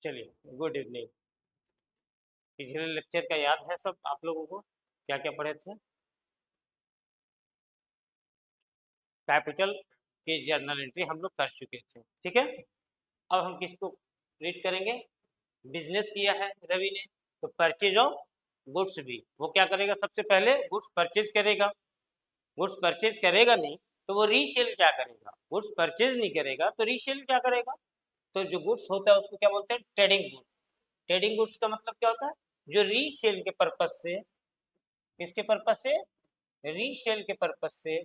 चलिए, good evening. पिछले lecture का याद है सब आप लोगों को? क्या क्या पढ़े थे? कैपिटल की जर्नल एंट्री हम लोग कर चुके थे, ठीक है। अब हम किसको रीड करेंगे? बिजनेस किया है रवि ने, तो परचेज ऑफ गुड्स भी वो क्या करेगा? सबसे पहले गुड्स परचेज करेगा। गुड्स परचेज करेगा नहीं तो वो रीसेल क्या करेगा? गुड्स परचेज नहीं करेगा तो रीसेल क्या करेगा? तो जो गुड्स होता है उसको क्या बोलते हैं? Trading goods. ट्रेडिंग गुड्स का मतलब क्या होता है? जो रीसेल के पर्पज से, किसके पर्पज से? रीसेल के पर्पज से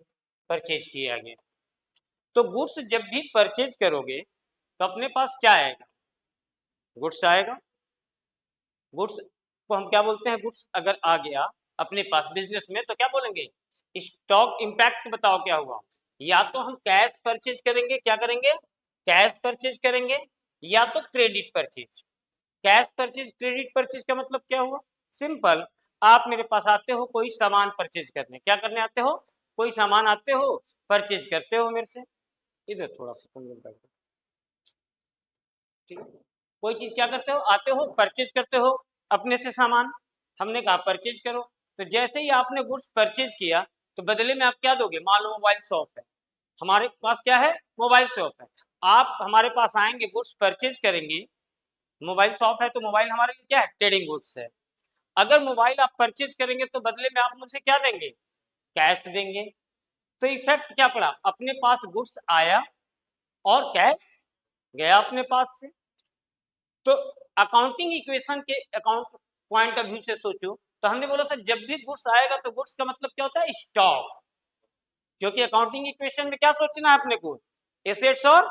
परचेज किया गया। तो गुड्स जब भी परचेज करोगे तो अपने पास क्या आएगा? गुड्स आएगा। गुड्स को हम क्या बोलते हैं? गुड्स अगर आ गया अपने पास बिजनेस में तो क्या बोलेंगे? स्टॉक इम्पैक्ट बताओ क्या हुआ? या तो हम कैश परचेज करेंगे, क्या करेंगे? कैश परचेज करेंगे, या तो credit purchase. Cash purchase credit purchase का मतलब क्या हुआ? सिंपल, आप मेरे पास आते हो कोई सामान परचेज करने, क्या करने आते हो? कोई सामान आते हो, परचेज करते हो मेरे से। इधर थोड़ा सा ठीक है। कोई चीज क्या करते हो? आते हो, परचेज करते हो अपने से सामान। हमने कहा परचेज करो, तो जैसे ही आपने गुड्स परचेज किया तो बदले में आप क्या दोगे? मान लो मोबाइल शॉप है, हमारे पास क्या है? मोबाइल शॉप है। आप हमारे पास आएंगे, गुड्स परचेज करेंगे। मोबाइल शॉप है तो मोबाइल हमारे लिए क्या है? ट्रेडिंग गुड्स है। अगर मोबाइल आप परचेज करेंगे तो बदले में आप मुझसे क्या देंगे? कैश देंगे। तो इफेक्ट क्या पड़ा? अपने पास गुड्स आया और कैश गया अपने पास से। तो अकाउंटिंग इक्वेशन के अकाउंट पॉइंट ऑफ व्यू से सोचो तो हमने बोला था जब भी गुड्स आएगा तो गुड्स का मतलब क्या होता है? स्टॉक। क्योंकि अकाउंटिंग इक्वेशन में क्या सोचना है अपने को? एसेट्स और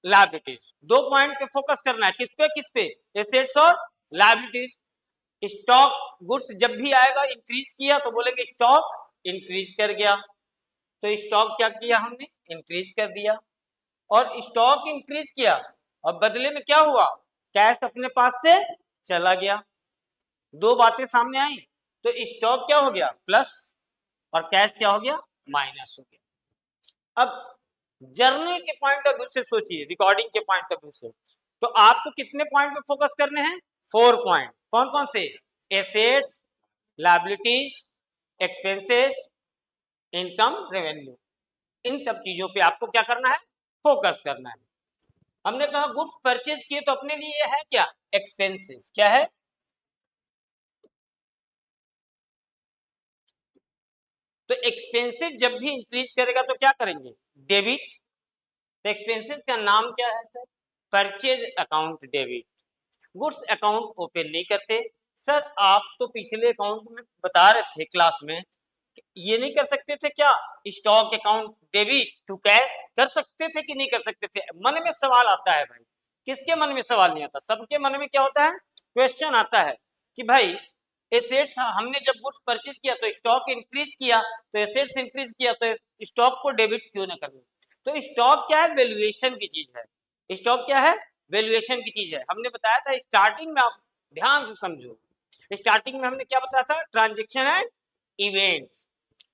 लायबिलिटीज। दो पॉइंट पे फोकस करना है, किस पे किस पे? एसेट्स और लायबिलिटीज। स्टॉक गुड्स जब भी आएगा इंक्रीज किया तो बोलेंगे स्टॉक इंक्रीज कर गया। तो स्टॉक क्या किया हमने? इंक्रीज कर दिया। और स्टॉक इंक्रीज किया और बदले में क्या हुआ? कैश अपने पास से चला गया। दो बातें सामने आई, तो स्टॉक क्या हो गया? प्लस, और कैश क्या हो गया? माइनस हो गया। अब जर्नल के पॉइंट ऑफ व्यू से सोचिए, रिकॉर्डिंग के पॉइंट ऑफ व्यू से, तो आपको कितने पॉइंट पे फोकस करने हैं? 4 पॉइंट। कौन कौन से? Assets, liabilities, expenses, income, revenue. इन सब चीजों पे आपको क्या करना है? फोकस करना है। हमने कहा गुड्स परचेज किए तो अपने लिए है क्या? एक्सपेंसेस। क्या है? तो एक्सपेंसेस जब भी इंक्रीज करेगा तो क्या करेंगे? डेबिट। तो एक्सपेंसेस का नाम क्या है sir? Purchase account debit. Goods account open नहीं करते। सर आप तो पिछले अकाउंट में बता रहे थे क्लास में, ये नहीं कर सकते थे क्या? Stock account debit to cash कर सकते थे कि नहीं कर सकते थे? मन में सवाल आता है भाई। किसके मन में सवाल नहीं आता? सबके मन में क्या होता है? क्वेश्चन आता है कि भाई एसेट्स हमने जब गुड्स परचेज किया तो स्टॉक इंक्रीज किया, तो एसेट्स इंक्रीज किया तो स्टॉक को डेबिट क्यों ना करना? तो स्टॉक क्या है? वैल्यूएशन की चीज है। स्टॉक क्या है? वैल्यूएशन की चीज है। हमने बताया था स्टार्टिंग में, आप ध्यान से समझो। स्टार्टिंग में हमने क्या बताया था? Transaction and event.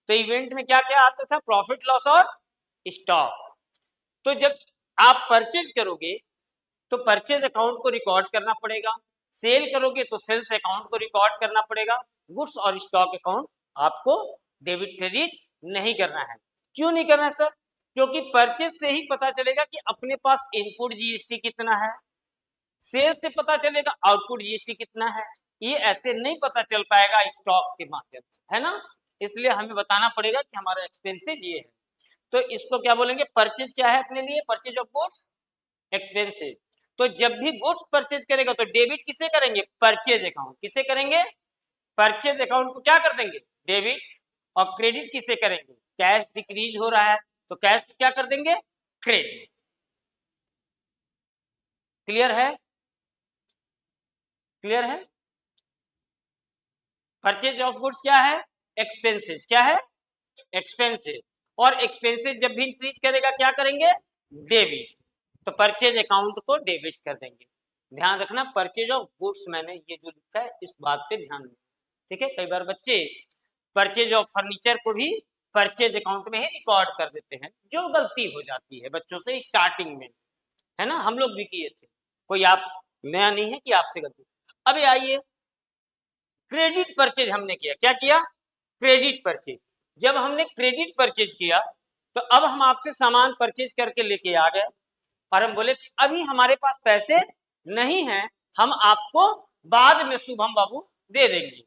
तो इवेंट में क्या क्या आता था? प्रॉफिट लॉस और स्टॉक। तो जब आप परचेज करोगे तो परचेज अकाउंट को रिकॉर्ड करना पड़ेगा, सेल करोगे तो सेल्स अकाउंट को रिकॉर्ड करना पड़ेगा। गुड्स और स्टॉक अकाउंट आपको डेबिट क्रेडिट नहीं करना है। क्यों नहीं करना है सर? क्योंकि परचेज से ही पता चलेगा कि अपने पास इनपुट जीएसटी कितना है, सेल से पता चलेगा आउटपुट जीएसटी कितना है। ये ऐसे नहीं पता चल पाएगा स्टॉक के माध्यम से, है ना। इसलिए हमें बताना पड़ेगा कि हमारा एक्सपेंसेस ये है। तो इसको क्या बोलेंगे? परचेज क्या है अपने लिए? Purchase of goods, expenses. तो जब भी गुड्स परचेज करेगा तो डेबिट किसे करेंगे? Purchase account. किसे करेंगे? परचेज अकाउंट को क्या कर देंगे? डेबिट। और क्रेडिट किसे करेंगे? कैश डिक्रीज हो रहा है तो कैश क्या कर देंगे? क्रेडिट। क्लियर है? क्लियर है? परचेज ऑफ गुड्स क्या है? एक्सपेंसेस। क्या है? एक्सपेंसेस। और एक्सपेंसेस जब भी इंक्रीज करेगा क्या करेंगे? डेबिट। तो परचेज अकाउंट को डेबिट कर देंगे। ध्यान रखना, परचेज ऑफ गुड्स मैंने ये जो लिखा है इस बात पे ध्यान देना, ठीक है। कई बार बच्चे परचेज ऑफ फर्नीचर को भी परचेज अकाउंट में ही रिकॉर्ड कर देते हैं, जो गलती हो जाती है बच्चों से स्टार्टिंग में, है ना। हम लोग भी किए थे। कोई आप नया नहीं है कि आपसे गलती। अब आइए क्रेडिट परचेज हमने किया, क्या किया? Credit purchase. जब हमने क्रेडिट परचेज किया तो अब हम आपसे सामान परचेज करके लेके आ गए और हम बोले कि अभी हमारे पास पैसे नहीं हैं, हम आपको बाद में शुभम बाबू दे देंगे।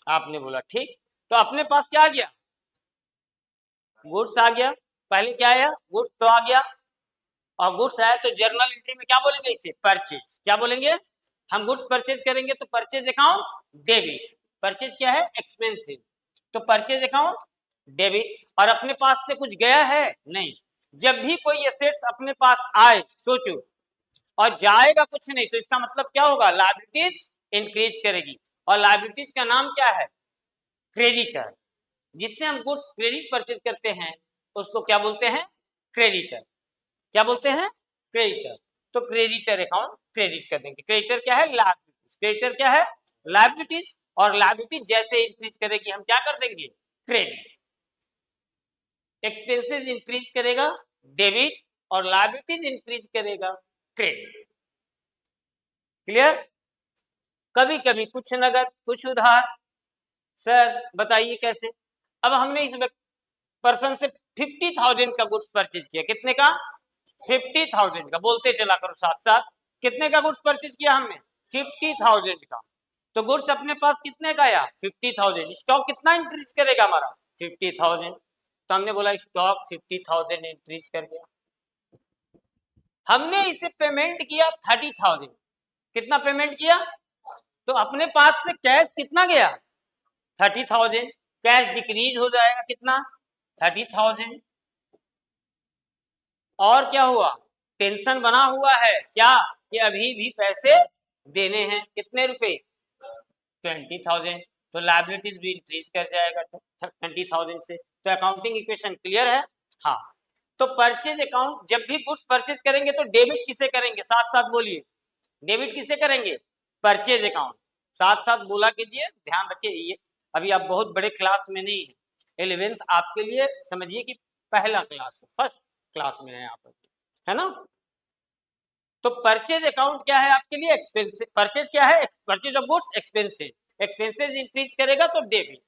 आपने बोला ठीक, तो अपने पास क्या आ गया? गुड्स आ गया। पहले क्या आया? गुड्स तो आ गया, और गुड्स आया तो जर्नल एंट्री में क्या बोलेंगे? इसे परचेज। क्या बोलेंगे? हम गुड्स परचेज करेंगे तो परचेज अकाउंट डेबिट। परचेज क्या है? एक्सपेंसिव, तो परचेज अकाउंट डेबिट। और अपने पास से कुछ गया है? नहीं। जब भी कोई एसेट्स अपने पास आए, सोचो, और जाएगा कुछ नहीं, तो इसका मतलब क्या होगा? लायबिलिटीज इंक्रीज करेगी, और लायबिलिटीज का नाम क्या है? क्रेडिटर। जिससे हम गुड्स क्रेडिट परचेज करते हैं उसको क्या बोलते हैं? क्रेडिटर। क्या बोलते हैं? क्रेडिटर। तो क्रेडिटर अकाउंट क्रेडिट कर देंगे। क्रेडिटर क्या है? लायबिलिटीज। क्रेडिटर क्या है? लायबिलिटीज। और लायबिलिटीज जैसे इंक्रीज करेगी हम क्या कर देंगे? क्रेडिट। एक्सपेंसेस इंक्रीज करेगा डेबिट, और लायबिलिटीज इंक्रीज करेगा क्रेडिट। क्लियर? कभी कभी कुछ नगद कुछ उधार। सर बताइए कैसे? अब हमने इस पर्सन से 50,000 का गुड्स परचेज किया। कितने का? 50,000 का। बोलते चला करो साथ साथ। कितने का गुड्स परचेज किया हमने? 50,000 का। तो गुड्स अपने पास कितने का आया? 50,000। स्टॉक कितना इंक्रीज करेगा हमारा? 50,000। तो हमने बोला स्टॉक 50,000 इंक्रीज कर गया। हमने इसे पेमेंट किया 30,000। कितना पेमेंट किया? तो अपने पास से कैश कितना गया? 30,000। कैश डिक्रीज हो जाएगा कितना? 30,000। और क्या हुआ? टेंशन बना हुआ है क्या? कि अभी भी पैसे देने हैं। कितने रुपए? 20,000। तो लायबिलिटीज भी इंक्रीज कर जाएगा 20,000 से। तो अकाउंटिंग इक्वेशन क्लियर है? हाँ। तो परचेज अकाउंट जब भी गुड्स परचेज करेंगे तो डेबिट किसे करेंगे? साथ साथ बोलिए। डेबिट किसे करेंगे? Purchase account. साथ साथ बोला कीजिए, ध्यान रखिए। ये अभी आप बहुत बड़े क्लास में नहीं है, 11th आपके लिए समझिए कि पहला क्लास, फर्स्ट क्लास में है आप, है ना? तो परचेज अकाउंट क्या है आपके लिए? एक्सपेंसिव। परचेज क्या है? Purchase of goods expensive. Expenses increase करेगा तो डेबिट।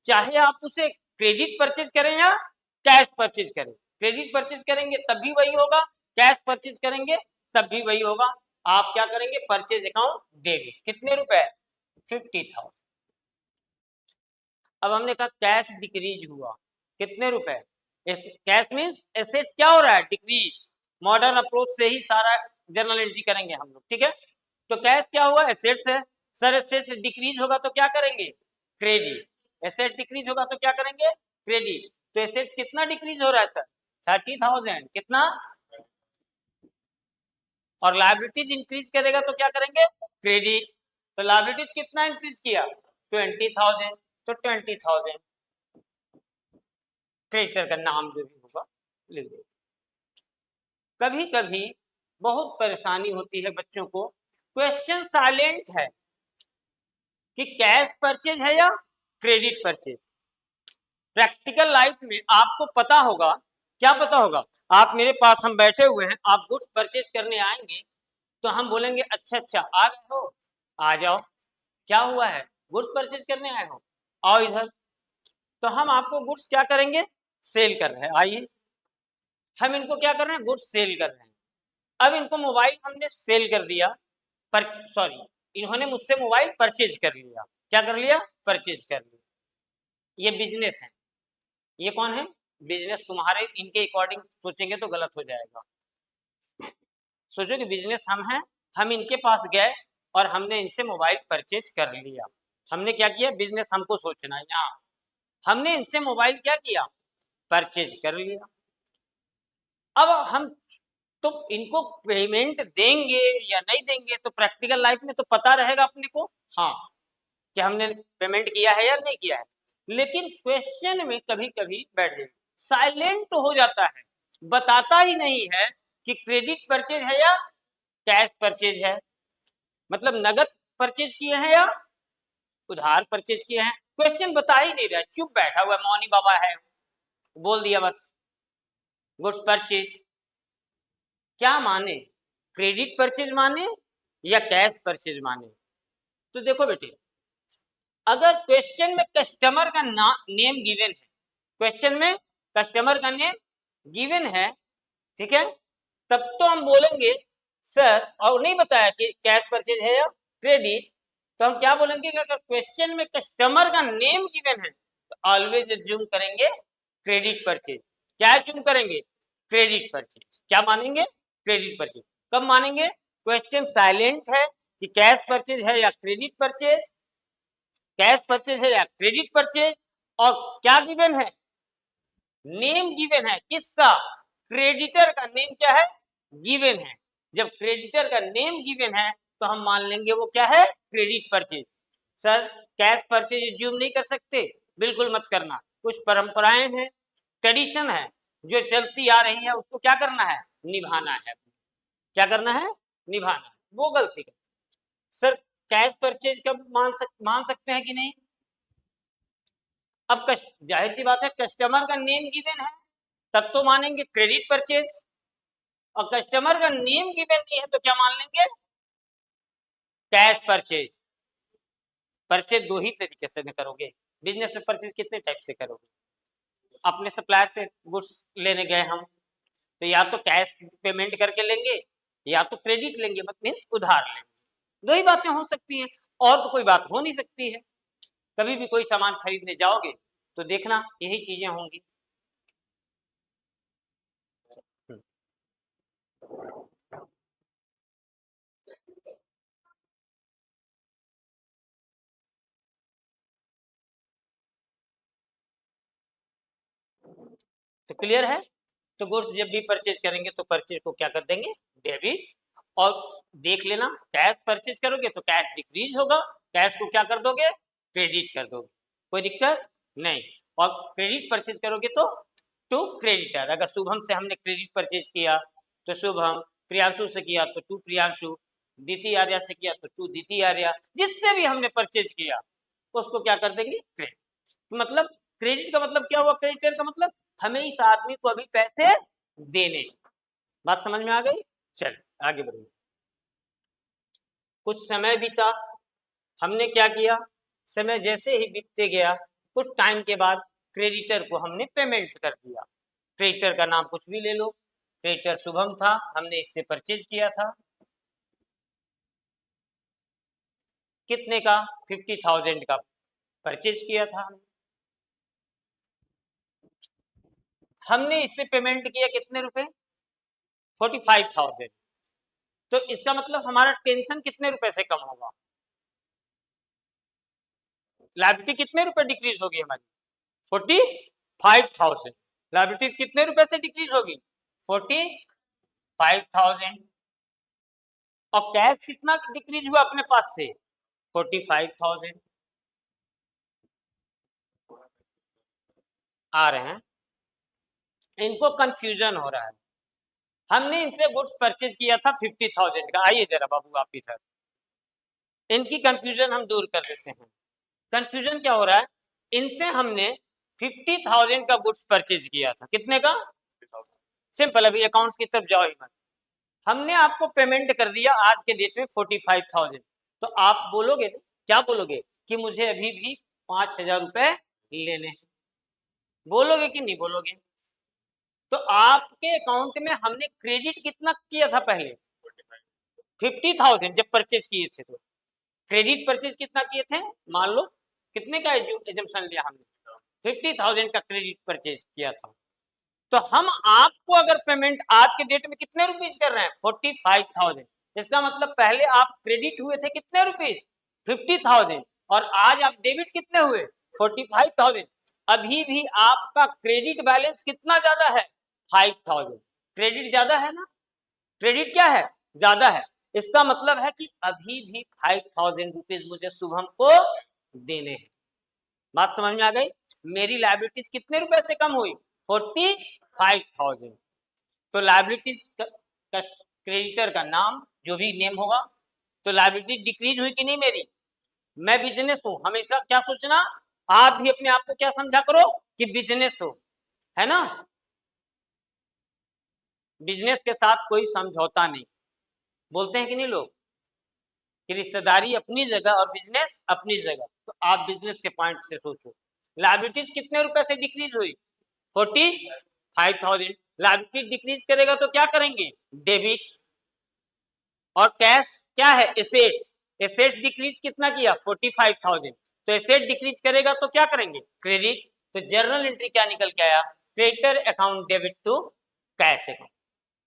चाहे आप उसे क्रेडिट परचेज करें या कैश परचेज करें। क्रेडिट परचेज करेंगे तब भी वही होगा, कैश परचेज करेंगे तब भी वही होगा। आप क्या करेंगे? Purchase account debit. कितने रुपए? 50,000। अब हमने कहा कैश डिक्रीज हुआ। कितने रुपए? कैश मीन्स एसेट्स क्या हो रहा है? डिक्रीज। मॉडर्न अप्रोच से ही सारा जर्नल एंट्री करेंगे हम लोग, ठीक है? तो कैश क्या हुआ? एसेट्स है। सर एसेट्स डिक्रीज होगा तो क्या करेंगे? क्रेडिट। एसेट डिक्रीज होगा तो क्या करेंगे? क्रेडिट। तो एसेट्स कितना डिक्रीज हो रहा है सर? 30,000। कितना? और लायबिलिटीज इंक्रीज करेगा तो क्या करेंगे? क्रेडिट। तो लायबिलिटीज कितना इंक्रीज किया? 20,000। तो 20,000 क्रेडिटर का नाम जो भी होगा लिख दो। कभी कभी बहुत परेशानी होती है बच्चों को, क्वेश्चन साइलेंट है कि कैश परचेज है या क्रेडिट परचेज। प्रैक्टिकल लाइफ में आपको पता होगा, क्या पता होगा? आप मेरे पास, हम बैठे हुए हैं, आप गुड्स परचेज करने आएंगे तो हम बोलेंगे अच्छा अच्छा आ गए हो, आ जाओ, क्या हुआ है? गुड्स परचेज करने आए हो, आओ इधर। तो हम आपको गुड्स क्या करेंगे? सेल कर रहे हैं। आइए, हम इनको क्या कर रहे हैं? गुड्स सेल कर रहे हैं। अब इनको मोबाइल हमने सेल कर दिया, पर सॉरी, इन्होंने मुझसे मोबाइल परचेज कर लिया। क्या कर लिया? परचेज कर लिया। ये बिजनेस है। ये कौन है? बिजनेस। तुम्हारे इनके अकॉर्डिंग सोचेंगे तो गलत हो जाएगा। सोचो कि बिजनेस हम हैं, हम इनके पास गए और हमने इनसे मोबाइल परचेज कर लिया। हमने क्या किया? बिजनेस हमको सोचना है यहाँ। हमने इनसे मोबाइल क्या किया? परचेज कर लिया। अब हम तो इनको पेमेंट देंगे या नहीं देंगे तो प्रैक्टिकल लाइफ में तो पता रहेगा अपने को, हाँ, कि हमने पेमेंट किया है या नहीं किया है। लेकिन क्वेश्चन में कभी कभी बैठ जाए, साइलेंट हो जाता है, बताता ही नहीं है कि क्रेडिट परचेज है या कैश परचेज है, मतलब नगद परचेज किए हैं या उधार परचेज किए हैं। क्वेश्चन बता ही नहीं रहा, चुप बैठा हुआ मौनी बाबा है, बोल दिया बस गुड्स परचेज। क्या माने? क्रेडिट परचेज माने या कैश परचेज माने। तो देखो बेटे, अगर क्वेश्चन में कस्टमर का नेम गिवन है, क्वेश्चन में कस्टमर का नेम गिवन है, ठीक है, तब तो हम बोलेंगे सर, और नहीं बताया कि कैश परचेज है या क्रेडिट, तो हम क्या बोलेंगे कि अगर क्वेश्चन में कस्टमर का नेम गिवन है तो ऑलवेज एज्यूम करेंगे क्रेडिट परचेज। क्या एज्यूम करेंगे? Credit purchase. क्या मानेंगे? Credit purchase. कब मानेंगे? क्वेश्चन साइलेंट है कि कैश परचेज है या क्रेडिट परचेज, कैश परचेज है या क्रेडिट परचेज, और क्या गिवन है? नेम गिवन है। किसका? क्रेडिटर का नेम क्या है? गिवन है। जब क्रेडिटर का नेम गिवन है तो हम मान लेंगे वो क्या है? Credit purchase. Sir, cash purchase assume नहीं कर सकते? बिल्कुल मत करना। कुछ परंपराएं हैं, ट्रेडिशन है जो चलती आ रही है, उसको क्या करना है? निभाना है। क्या करना है? निभाना है। वो गलती है। सर, कैश परचेज कब मान सकते हैं कि नहीं? अब जाहिर सी बात है, कस्टमर का नेम गिवन है तब तो मानेंगे क्रेडिट परचेज, और कस्टमर का नेम गिवन नहीं है तो क्या मान लेंगे? Cash purchase. परचेज दो ही तरीके से करोगे। बिजनेस में परचेज कितने टाइप से करोगे? अपने सप्लायर से गुड्स लेने गए हम, तो या तो कैश पेमेंट करके लेंगे या तो क्रेडिट लेंगे, मतलब मीन्स उधार लेंगे। दो ही बातें हो सकती हैं, और तो कोई बात हो नहीं सकती है। कभी भी कोई सामान खरीदने जाओगे तो देखना यही चीजें होंगी। तो क्लियर है? तो गुड्स जब भी परचेज करेंगे तो परचेज को क्या कर देंगे? डेबिट। और देख लेना, कैश परचेज करोगे तो कैश डिक्रीज होगा, कैश को क्या कर दोगे? क्रेडिट कर दोगे। कोई दिक्कत नहीं। और क्रेडिट परचेज करोगे तो टू क्रेडिटर। अगर शुभम से हमने क्रेडिट परचेज किया तो शुभम, प्रियांशु से किया तो टू प्रियांशु, दीति आर्या से किया तो टू दीति आर्या, जिससे भी हमने परचेज किया उसको क्या कर देंगे? क्रेडिट। मतलब क्रेडिट का मतलब क्या हुआ? क्रेडिटर का मतलब हमें इस आदमी को अभी पैसे देने। बात समझ में आ गई? चल आगे बढ़िए। कुछ समय बीता, हमने क्या किया? समय जैसे ही बीतते गया, कुछ टाइम के बाद क्रेडिटर को हमने पेमेंट कर दिया। क्रेडिटर का नाम कुछ भी ले लो। क्रेडिटर शुभम था, हमने इससे परचेज किया था। कितने का? 50,000 का परचेज किया था। हमने इससे पेमेंट किया कितने रुपए? 45,000। तो इसका मतलब हमारा टेंशन कितने रुपए से कम होगा? लायबिलिटी कितने रुपए डिक्रीज होगी हमारी? 45,000। लायबिलिटीज कितने रुपए से डिक्रीज होगी? 45,000। और कैश कितना डिक्रीज हुआ अपने पास से? 45,000। आ रहे हैं? इनको कंफ्यूजन हो रहा है। हमने इनसे गुड्स परचेज किया था 50,000 का। आइए जरा बाबू आप इधर, इनकी कंफ्यूजन हम दूर कर देते हैं। कंफ्यूजन क्या हो रहा है? इनसे हमने 50,000 का गुड्स परचेज किया था। कितने का? सिंपल, अभी अकाउंट्स की तरफ जाओ ही मत। हमने आपको पेमेंट कर दिया आज के डेट में 45,000। तो आप बोलोगे, क्या बोलोगे? कि मुझे अभी भी 5,000 रुपए लेने हैं। बोलोगे कि नहीं बोलोगे? तो आपके अकाउंट में हमने क्रेडिट कितना किया था पहले? 50,000 जब परचेज किए थे। तो क्रेडिट परचेज कितना किए थे? मान लो कितने का एजम्पशन लिया हमने? 50,000 का क्रेडिट परचेज किया था। तो हम आपको अगर पेमेंट आज के डेट में कितने रुपीज कर रहे हैं? 45,000। इसका मतलब पहले आप क्रेडिट हुए थे कितने रुपीज? 50,000। और आज आप डेबिट कितने हुए? 45,000। अभी भी आपका क्रेडिट बैलेंस कितना ज्यादा है? 5,000। क्रेडिट ज्यादा है ना? क्रेडिट क्या है? ज्यादा है। इसका मतलब है कि अभी भी 5,000 रुपीज मुझे शुभम को देने हैं। बात समझ में आ गई? मेरी लायबिलिटीज कितने रुपए से कम हुई? 45,000। तो लायबिलिटीज क्रेडिटर का नाम जो भी नेम होगा, तो लायबिलिटी डिक्रीज हुई कि नहीं मेरी? मैं बिजनेस हूं, हमेशा क्या सोचना, आप भी अपने आप को क्या समझा करो कि बिजनेस हो, है ना? बिजनेस के साथ कोई समझौता नहीं, बोलते हैं कि नहीं लोग? कि रिश्तेदारी अपनी जगह और बिजनेस अपनी जगह। तो आप बिजनेस के पॉइंट से सोचो, लायबिलिटीज कितने रुपए से डिक्रीज हुई? 45,000। लायबिलिटी डिक्रीज करेगा तो क्या करेंगे? डेबिट। और कैश क्या है? एसेट्स। एसेट डिक्रीज कितना किया? 45,000। तो एसेट डिक्रीज करेगा तो क्या करेंगे? क्रेडिट। तो जर्नल एंट्री क्या निकल के आया? Creditor account debit to cash account.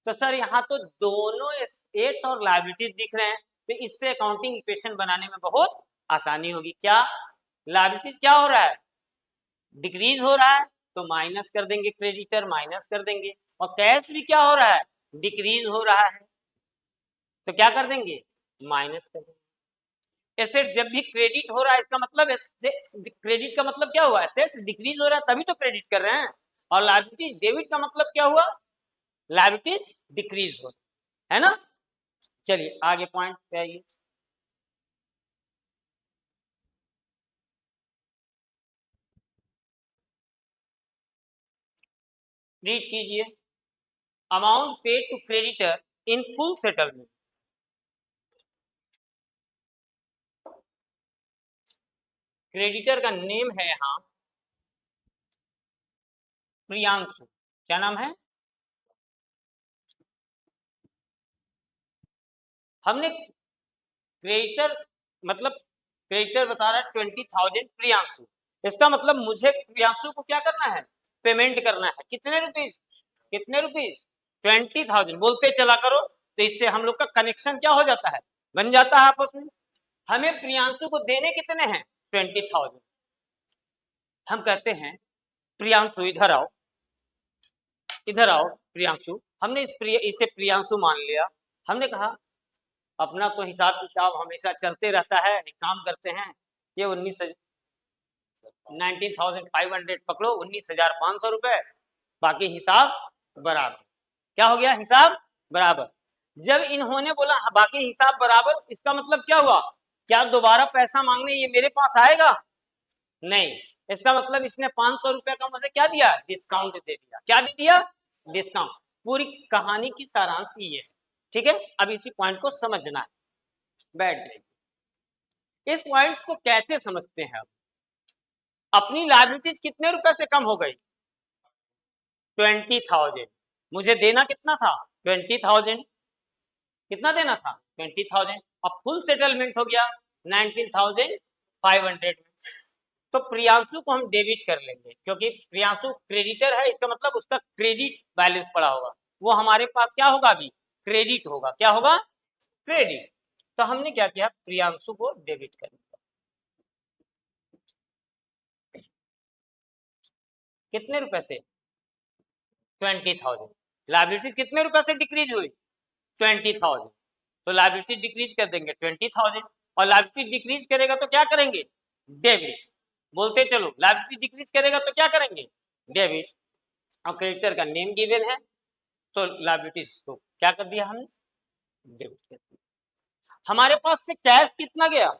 तो सर यहाँ तो दोनों एसेट्स और लायबिलिटीज दिख रहे हैं, तो इससे अकाउंटिंग इक्वेशन बनाने में बहुत आसानी होगी। क्या लायबिलिटीज क्या हो रहा है? डिक्रीज हो रहा है, तो माइनस कर देंगे, क्रेडिटर माइनस कर देंगे। और कैश भी क्या हो रहा है? डिक्रीज हो रहा है, तो क्या कर देंगे? माइनस कर देंगे। एसेट जब भी क्रेडिट हो रहा है, इसका मतलब क्रेडिट का मतलब क्या हुआ? एसेट्स डिक्रीज हो रहा है तभी तो क्रेडिट कर रहे हैं। और लायबिलिटी डेबिट का मतलब क्या हुआ? लायबिलिटीज डिक्रीज हो, है ना। चलिए आगे पॉइंट पे आइए। रीड कीजिए, amount paid to creditor in full settlement. Creditor का नेम है यहाँ प्रियांशु। क्या नाम है? हमने क्रेडिटर मतलब क्रेडिटर बता रहा है 20,000 प्रियांशु। इसका मतलब मुझे प्रियांशु को क्या करना है? पेमेंट करना है। कितने रुपीज? कितने रुपीज? 20,000। बोलते चला करो, तो इससे हम लोग का कनेक्शन क्या हो जाता है? बन जाता है आपस में। हमें प्रियांशु को देने कितने हैं? 20,000। हम कहते हैं प्रियांशु इधर आओ, इधर आओ प्रियांशु। हमने इसे प्रियांशु मान लिया। हमने कहा अपना तो हिसाब किताब हमेशा चलते रहता है, एक काम करते हैं, ये 19,500 पकड़ो, 19,500 रुपए, बाकी हिसाब बराबर। क्या हो गया? हिसाब बराबर। जब इन्होंने बोला बाकी हिसाब बराबर, इसका मतलब क्या हुआ? क्या दोबारा पैसा मांगने ये मेरे पास आएगा? नहीं। इसका मतलब इसने 500 रुपए का मुझे क्या दिया? डिस्काउंट दे दिया। क्या दे दिया? डिस्काउंट। पूरी कहानी की सारांश ये है, ठीक है। अब इसी पॉइंट को समझना है, बैठ जाइए। इस पॉइंट्स को कैसे समझते हैं? अपनी लायबिलिटीज कितने रुपए से कम हो गई? 20,000। मुझे देना कितना था? 20,000। कितना देना था? 20,000। अब फुल सेटलमेंट हो गया 19,500 में। तो प्रियांशु को हम डेबिट कर लेंगे, क्योंकि प्रियांशु क्रेडिटर है, इसका मतलब उसका क्रेडिट बैलेंस पड़ा होगा, वो हमारे पास क्या होगा? अभी क्रेडिट होगा। क्या होगा? क्रेडिट। तो हमने क्या किया? प्रियांशु को डेबिट कर दिया। कितने रुपए से? 20,000। लायबिलिटी कितने रुपए से डिक्रीज हुई? 20,000। तो लायबिलिटी डिक्रीज कर देंगे 20,000। और लायबिलिटी डिक्रीज करेगा तो क्या करेंगे? डेबिट। बोलते चलो, लायबिलिटी डिक्रीज करेगा तो क्या करेंगे? डेबिट। और क्रेडिटर का नेम गिवन है, तो लायबिलिटीज को क्या कर दिया हमने? डेबिट कर दिया। हमारे पास से कैश कितना गया?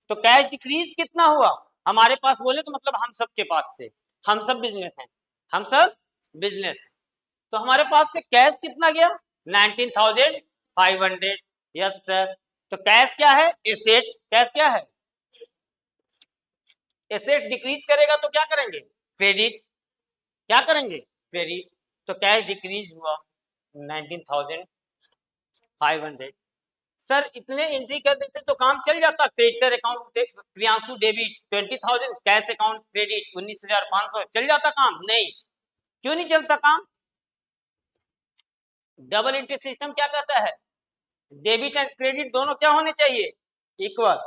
तो कैश डिक्रीज कितना हुआ हमारे पास? बोले तो मतलब हम सब के पास से, हम सब बिजनेस हैं, हम सब बिजनेस हैं। तो हमारे पास से कैश कितना गया? 19,500। Yes sir. तो कैश क्या है? एसेट। कैश क्या है? एसेट डिक्रीज करेगा तो क्या करेंगे? क्रेडिट। क्या करेंगे? क्रेडिट। तो कैश डिक्रीज हुआ 19,500। सर इतने एंट्री कर देते तो काम चल जाता। Creditor account Priyanshu debit 20,000, cash account credit 19,500, चल जाता काम? नहीं। क्यों नहीं चलता काम? डबल एंट्री सिस्टम क्या कहता है? डेबिट एंड क्रेडिट दोनों क्या होने चाहिए? Equal.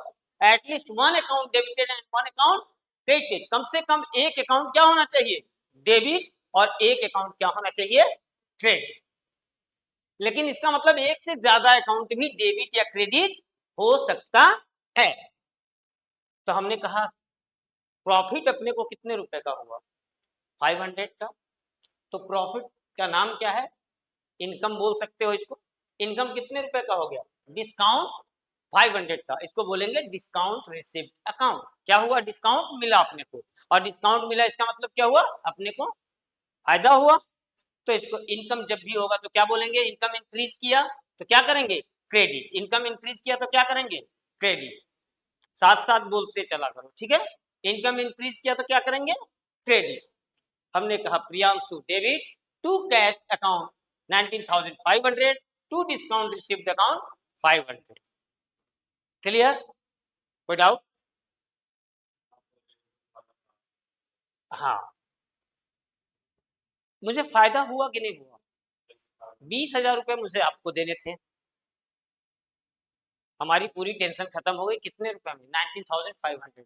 At least one account debited and one account credited. कम से कम एक अकाउंट क्या होना चाहिए? डेबिट। और एक अकाउंट क्या होना चाहिए? क्रेडिट। लेकिन इसका मतलब एक से ज्यादा अकाउंट भी डेबिट या क्रेडिट हो सकता है। तो हमने कहा प्रॉफिट अपने को कितने रुपए का हुआ? 500 का। तो प्रॉफिट का नाम क्या है? इनकम बोल सकते हो इसको। इनकम कितने रुपए का हो गया? डिस्काउंट 500 का। इसको बोलेंगे डिस्काउंट रिसिप्ट अकाउंट। क्या हुआ? डिस्काउंट मिला अपने को, और डिस्काउंट मिला इसका मतलब क्या हुआ? अपने को फायदा हुआ। तो इसको इनकम जब भी होगा तो क्या बोलेंगे? इनकम इंक्रीज किया तो क्या करेंगे? क्रेडिट। इनकम इंक्रीज किया तो क्या करेंगे? क्रेडिट। साथ साथ बोलते चला करो, ठीक है। इनकम इंक्रीज किया तो क्या करेंगे? क्रेडिट। हमने कहा Priyanshu debit to cash account 19,500 to discount received account 500। Clear? कोई डाउट? हाँ, मुझे फायदा हुआ कि नहीं हुआ? 20,000 रुपए मुझे आपको देने थे, हमारी पूरी टेंशन खत्म हो गई। कितने रुपए में? 19,500।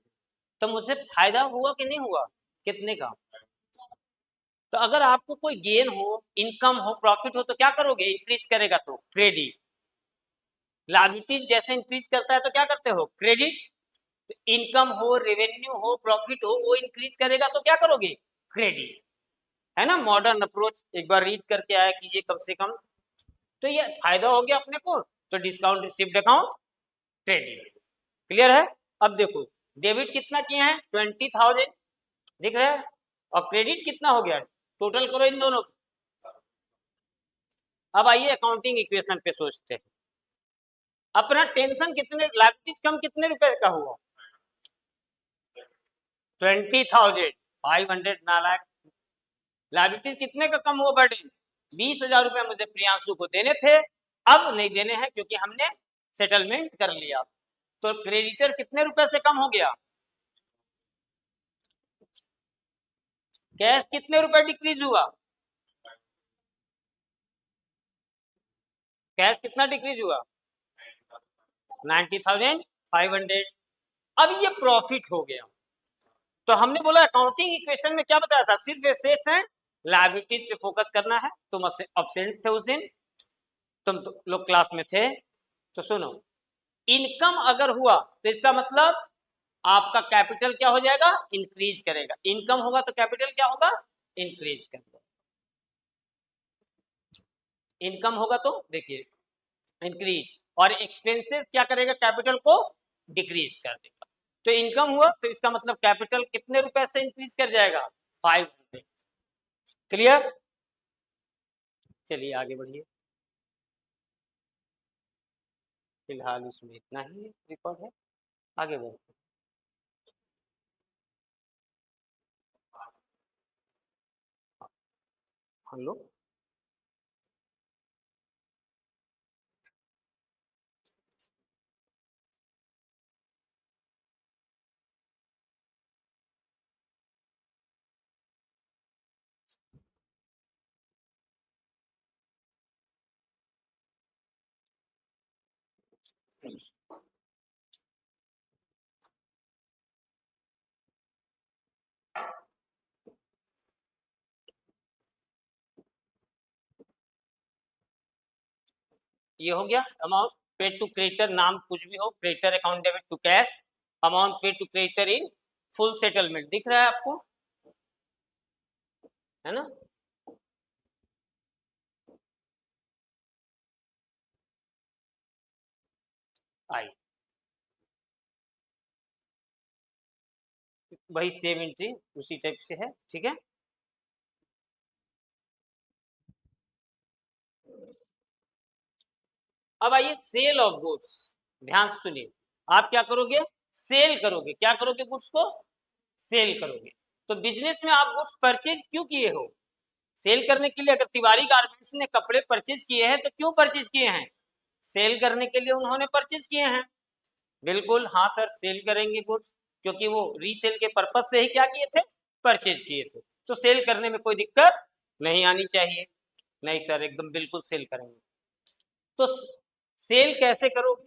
तो मुझे फायदा हुआ कि नहीं हुआ? कितने का? तो अगर आपको कोई गेन हो, इनकम हो, प्रॉफिट हो तो क्या करोगे? इंक्रीज करेगा तो क्रेडिट। लायबिलिटीज जैसे इंक्रीज करता है तो क्या करते हो? क्रेडिट। इनकम हो, रेवेन्यू हो, प्रॉफिट हो, वो इंक्रीज करेगा तो क्या करोगे? क्रेडिट। है ना मॉडर्न अप्रोच? एक बार रीड करके आया कीजिए कम से कम। तो ये फायदा हो गया अपने को, तो discount received account credit. Clear है? अब देखो डेबिट कितना किए हैं? 20,000 दिख रहा है, और क्रेडिट कितना हो गया? टोटल करो इन दोनों। अब आइए अकाउंटिंग इक्वेशन पे सोचते हैं। अपना टेंशन कितने, लाइबिलिटीज कम कितने रुपए का हुआ? 20,500 ना लाख। लाइबिलिटीज कितने का कम हुआ बर्डन? 20,000 रुपए मुझे प्रियांशु को देने थे, अब नहीं देने हैं क्योंकि हमने सेटलमेंट कर लिया। तो क्रेडिटर कितने रुपए से कम हो गया? कैश कितने रुपए डिक्रीज हुआ? कैश कितना डिक्रीज हुआ? 90,500। अब ये प्रॉफिट हो गया। तो हमने बोला अकाउंटिंग इक्वेशन में क्या बताया था? सिर्फ एसेट्स एंड लायबिलिटीज पे फोकस करना है। तुम अब्सेंट थे उस दिन, तुम तो लोग क्लास में थे। तो सुनो, इनकम अगर हुआ तो इसका मतलब आपका कैपिटल क्या हो जाएगा? इंक्रीज करेगा। इनकम होगा तो कैपिटल क्या होगा? इंक्रीज करेगा। इनकम होगा तो देखिए इंक्रीज, और एक्सपेंसेस क्या करेगा? कैपिटल को डिक्रीज कर देगा। तो इनकम हुआ तो इसका मतलब कैपिटल कितने रुपए से इंक्रीज कर जाएगा? 500। क्लियर? चलिए आगे बढ़िए। फिलहाल इसमें इतना ही रिकॉर्ड है, आगे बढ़ते हैं। हम लोग ये हो गया अमाउंट पेड टू क्रेडिटर, नाम कुछ भी हो, creditor account debit to cash, amount paid to creditor in full settlement. दिख रहा है आपको? है ना? आई वही सेम एंट्री उसी टाइप से है, ठीक है। अब आइए सेल ऑफ गुड्स। ध्यान से सुनिए, आप क्या करोगे? सेल करोगे। क्या करोगे? गुड्स को सेल करोगे। तो बिजनेस में आप गुड्स परचेज क्यों किए हो? सेल करने के लिए। अगर तिवारी गारमेंट्स ने कपड़े परचेज किए हैं तो क्यों परचेज किए हैं? सेल करने के लिए उन्होंने परचेज किए हैं। बिल्कुल हाँ सर, सेल करेंगे गुड्स, क्योंकि वो रीसेल के पर्पज से ही क्या किए थे? परचेज किए थे। तो सेल करने में कोई दिक्कत नहीं आनी चाहिए। नहीं सर, एकदम बिल्कुल सेल करेंगे। तो सेल कैसे करोगे?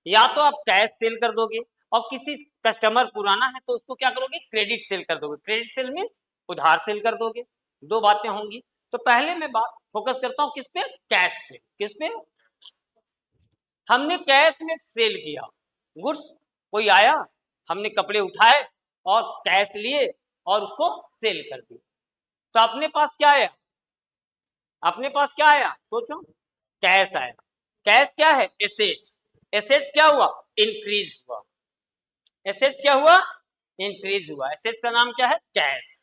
या तो आप कैश सेल कर दोगे, और किसी कस्टमर पुराना है तो उसको क्या करोगे? क्रेडिट सेल कर दोगे। क्रेडिट सेल मीन्स उधार सेल कर दोगे। दो बातें होंगी। तो पहले मैं बात फोकस करता हूं किस पे? कैश से। किस पे? हमने कैश में सेल किया गुड्स, कोई आया, हमने कपड़े उठाए और कैश लिए और उसको सेल कर दिया। तो अपने पास क्या आया? अपने पास क्या आया? सोचो। कैश आया। कैश क्या है? एसेट्स। एसेट्स क्या हुआ? इंक्रीज हुआ। एसेट्स क्या हुआ? इंक्रीज हुआ। एसेट्स का नाम क्या है? कैश।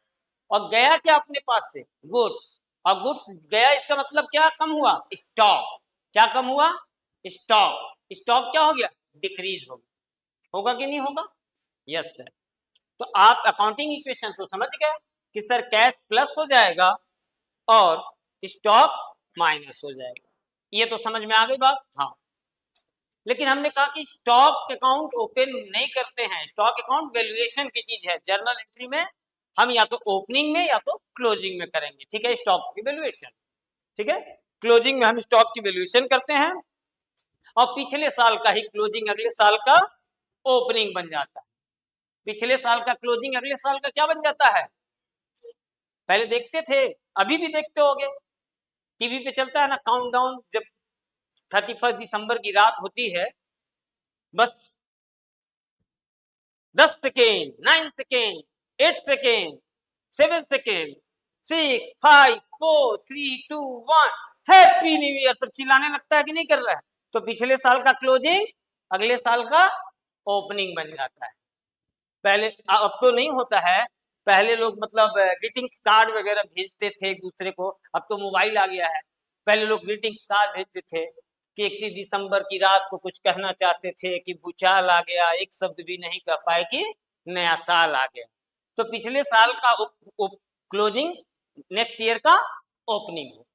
और गया क्या अपने पास से? गुड्स। और गुड्स गया, इसका मतलब क्या कम हुआ? स्टॉक। क्या कम हुआ? स्टॉक, स्टॉक क्या हो गया, डिक्रीज हो गया, होगा कि नहीं होगा, यस सर। तो आप अकाउंटिंग इक्वेशन तो समझ गए कि सर कैश प्लस हो जाएगा और स्टॉक माइनस हो जाएगा, ये तो समझ में आ गई बात। हाँ, लेकिन हमने कहा कि स्टॉक अकाउंट ओपन नहीं करते हैं, स्टॉक अकाउंट वैल्यूएशन की चीज है, जर्नल एंट्री में हम या तो ओपनिंग में या तो क्लोजिंग में करेंगे, ठीक है, स्टॉक की वैल्यूएशन, ठीक है, क्लोजिंग में हम स्टॉक की वैल्यूएशन करते हैं और पिछले साल का ही क्लोजिंग अगले साल का ओपनिंग बन जाता है, पिछले साल का क्लोजिंग अगले साल का क्या बन जाता है, पहले देखते थे, अभी भी देखते होगे, टीवी पे चलता है ना काउंटडाउन, जब 31 दिसंबर की रात होती है, बस 10 second, 9 second, 8 second, 7 second, 6, 5, 4, 3, 2, 1, happy new year सब चिल्लाने लगता है कि नहीं कर रहा है, तो पिछले साल का क्लोजिंग अगले साल का ओपनिंग बन जाता है। पहले, अब तो नहीं होता है, पहले लोग मतलब ग्रीटिंग्स कार्ड वगैरह भेजते थे एक दूसरे को, अब तो मोबाइल आ गया है, पहले लोग ग्रीटिंग कार्ड भेजते थे कि 31 दिसंबर की रात को कुछ कहना चाहते थे कि भूचाल आ गया, एक शब्द भी नहीं कह पाए कि नया साल आ गया, तो पिछले साल का क्लोजिंग नेक्स्ट ईयर का ओपनिंग हो,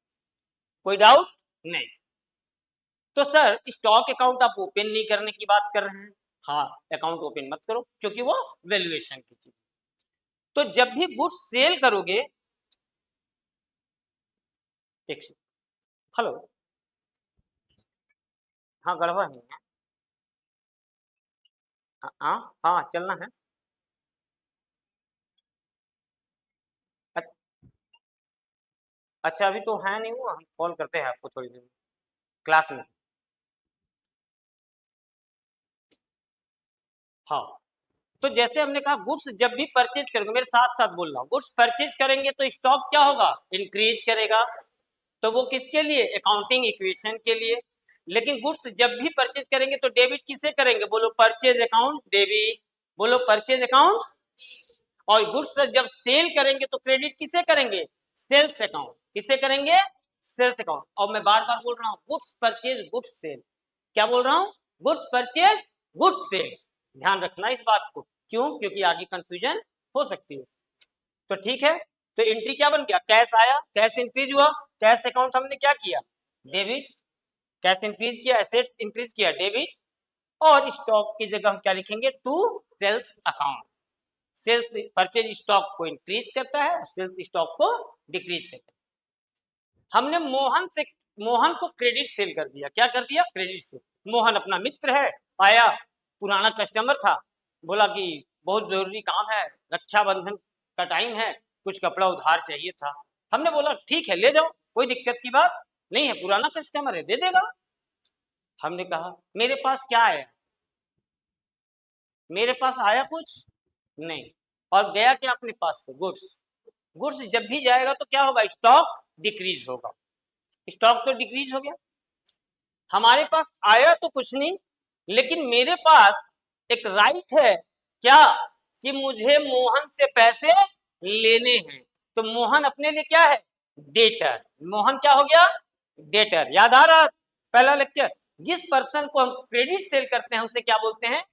कोई डाउट नहीं। तो सर स्टॉक अकाउंट आप ओपन नहीं करने की बात कर रहे हैं, हाँ, अकाउंट ओपन मत करो क्योंकि वो वैल्यूएशन की चीज। तो जब भी गुड्स सेल करोगे, एक हेलो, हाँ गड़बड़ नहीं है, हाँ हाँ हाँ, चलना है, अच्छा अभी तो है नहीं, वो हम कॉल करते हैं आपको थोड़ी देर में क्लास में। हाँ, तो जैसे हमने कहा गुड्स जब भी परचेज करोगे, मेरे साथ साथ बोल रहा हूँ, गुड्स परचेज करेंगे तो स्टॉक क्या होगा, इंक्रीज करेगा, तो वो किसके लिए, अकाउंटिंग इक्वेशन के लिए। लेकिन गुड्स जब भी परचेज करेंगे तो डेबिट किसे करेंगे, बोलो परचेज अकाउंट डेबिट, बोलो परचेज अकाउंट, और गुड्स जब सेल करेंगे तो क्रेडिट किसे करेंगे, सेल्स अकाउंट, किसे करेंगे, सेल्स अकाउंट। और मैं बार बार बोल रहा हूँ गुड्स परचेज गुड्स सेल, क्या बोल रहा हूँ, गुड्स परचेज गुड्स सेल, ध्यान रखना इस बात को, क्यों, क्योंकि आगे कंफ्यूजन हो सकती है। तो ठीक है, तो एंट्री क्या बन गया, कैश आया, कैश इंक्रीज हुआ, कैश अकाउंट हमने क्या किया, डेबिट, कैश इंक्रीज किया, एसेट्स इंक्रीज किया, डेबिट, और स्टॉक की जगह हम क्या लिखेंगे, to sales account, sales purchase stock को इंक्रीज करता है, सेल्स स्टॉक को डिक्रीज करता है। हमने मोहन को क्रेडिट सेल कर दिया, क्या कर दिया, क्रेडिट सेल, मोहन अपना मित्र है, आया, पुराना कस्टमर था, बोला कि बहुत जरूरी काम है, रक्षाबंधन का टाइम है, कुछ कपड़ा उधार चाहिए था, हमने बोला ठीक है ले जाओ, कोई दिक्कत की बात नहीं है, पुराना कस्टमर है दे देगा। हमने कहा मेरे पास क्या आया, मेरे पास आया कुछ नहीं, और गया क्या अपने पास से, गुड्स, गुड्स जब भी जाएगा तो क्या होगा, स्टॉक डिक्रीज होगा, स्टॉक तो डिक्रीज हो गया, हमारे पास आया तो कुछ नहीं, लेकिन मेरे पास एक राइट है क्या, कि मुझे मोहन से पैसे लेने हैं, तो मोहन अपने लिए क्या है, डेटर, मोहन क्या हो गया, डेटर, याद आ रहा पहला लेक्चर, जिस पर्सन को हम क्रेडिट सेल करते हैं उसे क्या बोलते हैं,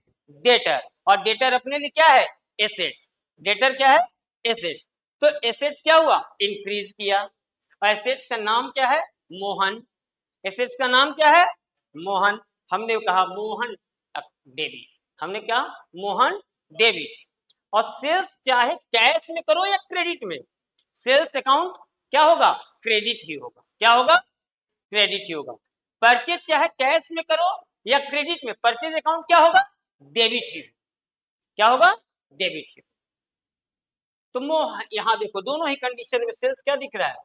डेटर, और डेटर अपने लिए क्या है, एसेट्स, डेटर क्या है, एसेट्स, तो एसेट्स क्या हुआ, इंक्रीज किया, एसेट्स का नाम क्या है, मोहन, एसेट्स का नाम क्या है, मोहन, हमने कहा मोहन डेबिट, हमने क्या, मोहन डेबिट, और सेल्स चाहे कैश में करो या क्रेडिट में, सेल्स अकाउंट क्या होगा, क्रेडिट ही होगा, क्या होगा, क्रेडिट ही होगा, परचेज चाहे कैश में करो या क्रेडिट में, परचेज अकाउंट क्या होगा, डेबिट ही, क्या होगा, डेबिट ही। तो यहाँ देखो दोनों ही कंडीशन में सेल्स क्या दिख रहा है,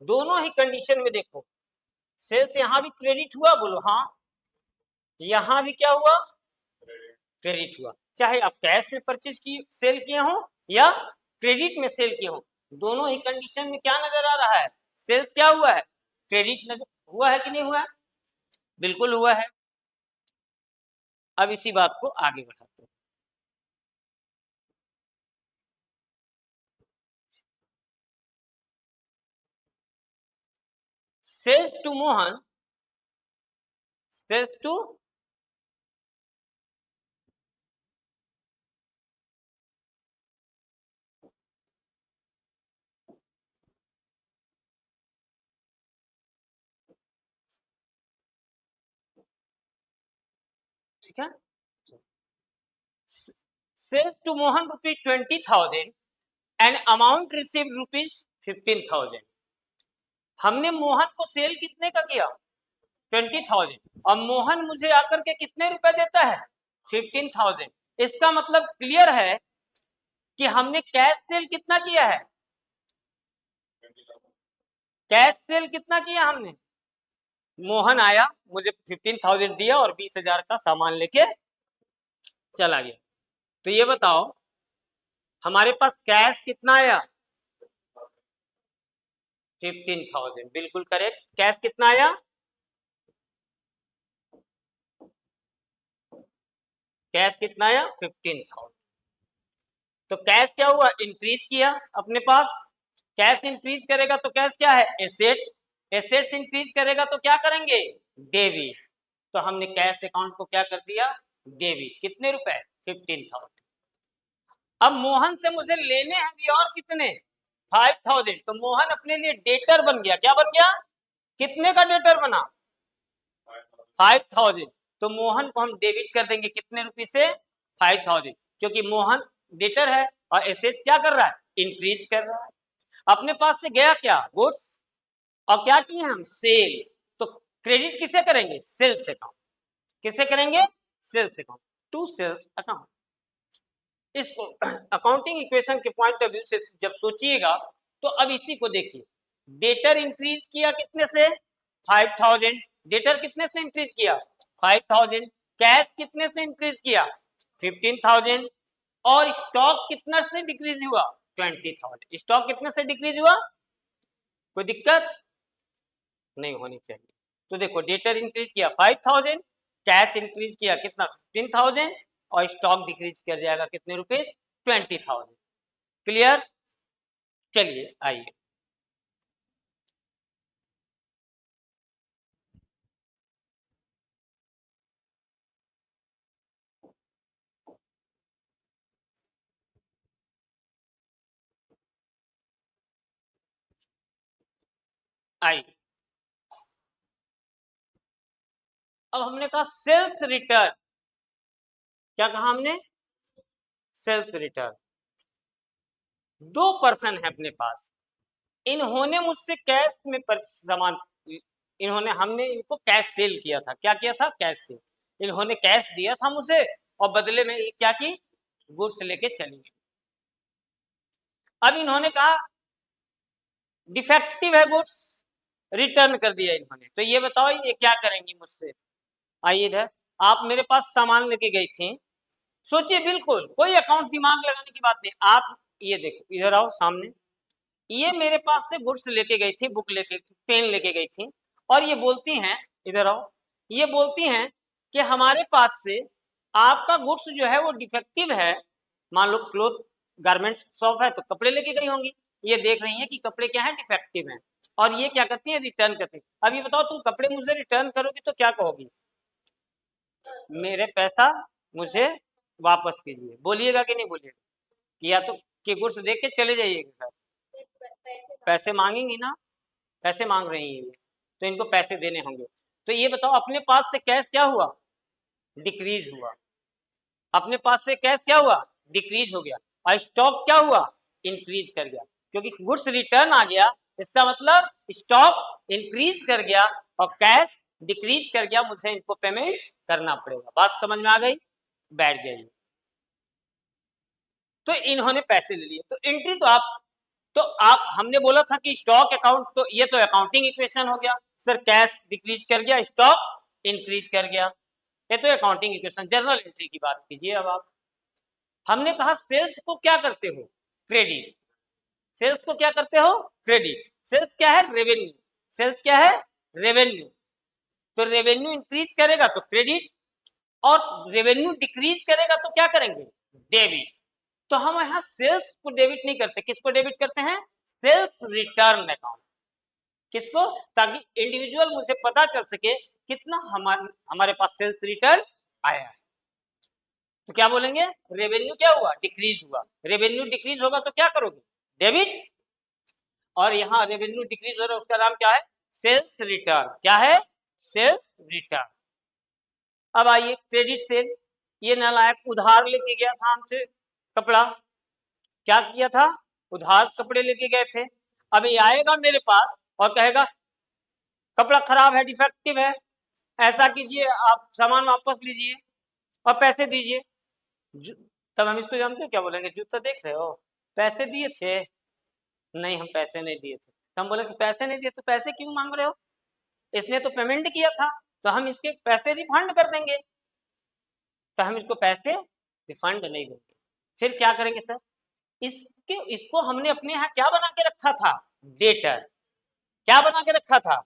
दोनों ही कंडीशन में देखो, सेल्स यहाँ भी क्रेडिट हुआ, बोलो हाँ, यहाँ भी क्या हुआ, क्रेडिट हुआ, चाहे आप कैश में परचेज की सेल किए हो या क्रेडिट में सेल किए हो, दोनों ही कंडीशन में क्या नजर आ रहा है, सेल्स क्या हुआ है, क्रेडिट नजर हुआ है कि नहीं हुआ है, बिल्कुल हुआ है। अब इसी बात को आगे बढ़ाते हैं, sales to Mohan, sales to ठीक है, sales to Mohan ₹20,000 and amount received ₹15,000। हमने मोहन को सेल कितने का किया? 20,000, और मोहन मुझे आकर के कितने रुपए देता है? 15,000। इसका मतलब क्लियर है कि हमने कैश सेल कितना किया है? कैश सेल कितना किया हमने? मोहन आया, मुझे 15,000 दिया और 20,000 का सामान लेके चला गया। तो ये बताओ हमारे पास कैश कितना आया? 15,000, बिल्कुल करेक्ट। कैश कितना आया? कैश कितना आया? 15,000। तो कैश क्या हुआ? इंक्रीज किया अपने पास। कैश इंक्रीज करेगा तो कैश क्या है? एसेट्स। एसेट्स इंक्रीज करेगा तो क्या करेंगे? डेबिट। तो हमने कैश अकाउंट को क्या कर दिया? डेबिट। कितने रुपए? 15,000। अब मोहन से मुझे लेने हैं भी और कितने? 5,000। तो मोहन अपने लिए डेटर बन गया। क्या बन गया? कितने का डेटर बना? 5,000। तो मोहन को हम डेबिट कर देंगे कितने रुपए से? 5,000, क्योंकि मोहन डेटर है और एसेट्स क्या कर रहा है? इंक्रीज कर रहा है। अपने पास से गया क्या? गुड्स। और क्या किए हम? सेल। तो क्रेडिट किसे करेंगे? Sales account. किसे करेंगे? Sales account, to sales account. इसको अकाउंटिंग इक्वेशन के पॉइंट ऑफ व्यू से जब सोचिएगा तो अब इसी को देखिए। डेटर इंक्रीज किया कितने से? 5,000। डेटर कितने से इंक्रीज किया? 5,000। कैश कितने से इंक्रीज किया? 15,000। और स्टॉक कितना से डिक्रीज हुआ? 20,000। स्टॉक कितने से डिक्रीज हुआ? कोई दिक्कत नहीं होनी चाहिए। तो देखो डेटर इंक्रीज किया 5,000, कैश इंक्रीज किया कितना? 15,000, और स्टॉक डिक्रीज कर जाएगा कितने रुपीज? 20,000। क्लियर? चलिए आइए, आइए। अब हमने कहा सेल्स रिटर्न। क्या कहा हमने? Sales return. दो पर्सन है अपने पास, इन्होंने मुझसे कैश में सामान, इन्होंने, हमने इनको कैश सेल किया था। क्या किया था? Cash cell. इन्होंने कैश दिया था मुझे और बदले में क्या की? गुड्स लेके चली गई। अब इन्होंने कहा डिफेक्टिव है गुड्स, रिटर्न कर दिया इन्होंने। तो ये बताओ ये क्या करेंगी मुझसे? आइए इधर, आप मेरे पास सामान लेके गई थी। सोचिए, बिल्कुल कोई अकाउंट दिमाग लगाने की बात नहीं। आप ये देखो, इधर आओ सामने। ये मेरे पास से गुड्स लेके गई थी, बुक लेके, पेन लेके गई थी, और ये बोलती हैं, इधर आओ, ये बोलती हैं कि हमारे पास से आपका गुड्स जो है वो डिफेक्टिव है। मान लो क्लोथ गारमेंट्स शॉप है तो कपड़े लेके गई होंगी, ये देख रही हैं कि कपड़े क्या है? डिफेक्टिव हैं, और ये क्या करती है? रिटर्न करती है। अब ये बताओ तुम कपड़े मुझे रिटर्न करोगी तो क्या कहोगी? मेरे पैसा मुझे वापस कीजिए, बोलिएगा कि नहीं बोलिएगा? या तो कि गुड्स देख के चले जाइएगा? पैसे मांगेंगी ना, पैसे मांग रही है ये, तो इनको पैसे देने होंगे। तो ये बताओ अपने पास से कैश क्या हुआ? डिक्रीज हुआ। अपने पास से कैश क्या हुआ? डिक्रीज हो गया। और स्टॉक क्या हुआ? इंक्रीज कर गया, क्योंकि गुड्स रिटर्न आ गया। इसका मतलब स्टॉक इंक्रीज कर गया और कैश डिक्रीज कर गया। मुझे इनको पेमेंट करना पड़ेगा। बात समझ में आ गई? बैठ जाइए। तो इन्होंने पैसे ले लिए, तो एंट्री तो आप हमने बोला था कि स्टॉक अकाउंट, तो ये तो अकाउंटिंग इक्वेशन हो गया सर। कैश डिक्रीज कर गया, स्टॉक इंक्रीज कर गया, ये तो अकाउंटिंग इक्वेशन। जर्नल एंट्री की बात कीजिए अब आप। हमने कहा सेल्स को क्या करते हो? क्रेडिट। सेल्स को क्या करते हो? क्रेडिट। सेल्स क्या है? रेवेन्यू। सेल्स क्या है? रेवेन्यू। तो रेवेन्यू इंक्रीज करेगा तो क्रेडिट, और रेवेन्यू डिक्रीज करेगा तो क्या करेंगे? डेबिट। तो हम यहाँ सेल्स को डेबिट नहीं करते, किसको डेबिट करते हैं? Sales return account. किसको? ताकि इंडिविजुअल मुझे पता चल सके कितना हमारे पास सेल्स रिटर्न आया है। तो क्या बोलेंगे? रेवेन्यू क्या हुआ? डिक्रीज हुआ। रेवेन्यू डिक्रीज होगा तो क्या करोगे? डेबिट। और यहाँ रेवेन्यू डिक्रीज हो रहा है, उसका नाम क्या है? Sales return. क्या है? Sales return. अब आइए क्रेडिट सेल। ये नालायक उधार लेके गया था हमसे कपड़ा। क्या किया था? उधार कपड़े लेके गए थे। अब ये आएगा मेरे पास और कहेगा कपड़ा खराब है, डिफेक्टिव है, ऐसा कीजिए, आप सामान वापस लीजिए और पैसे दीजिए। तब हम इसको जानते हैं क्या बोलेंगे? जूता देख रहे हो, पैसे दिए थे? नहीं, हम पैसे नहीं दिए थे। तो हम बोले कि पैसे नहीं दिए तो पैसे क्यों मांग रहे हो? इसने तो पेमेंट किया था, तो हम इसके पैसे रिफंड कर देंगे। तो हम इसको पैसे रिफंड नहीं देंगे। फिर क्या करेंगे सर? इसको हमने अपने यहाँ क्या बना के रखा था? डेटर। क्या बना के रखा था?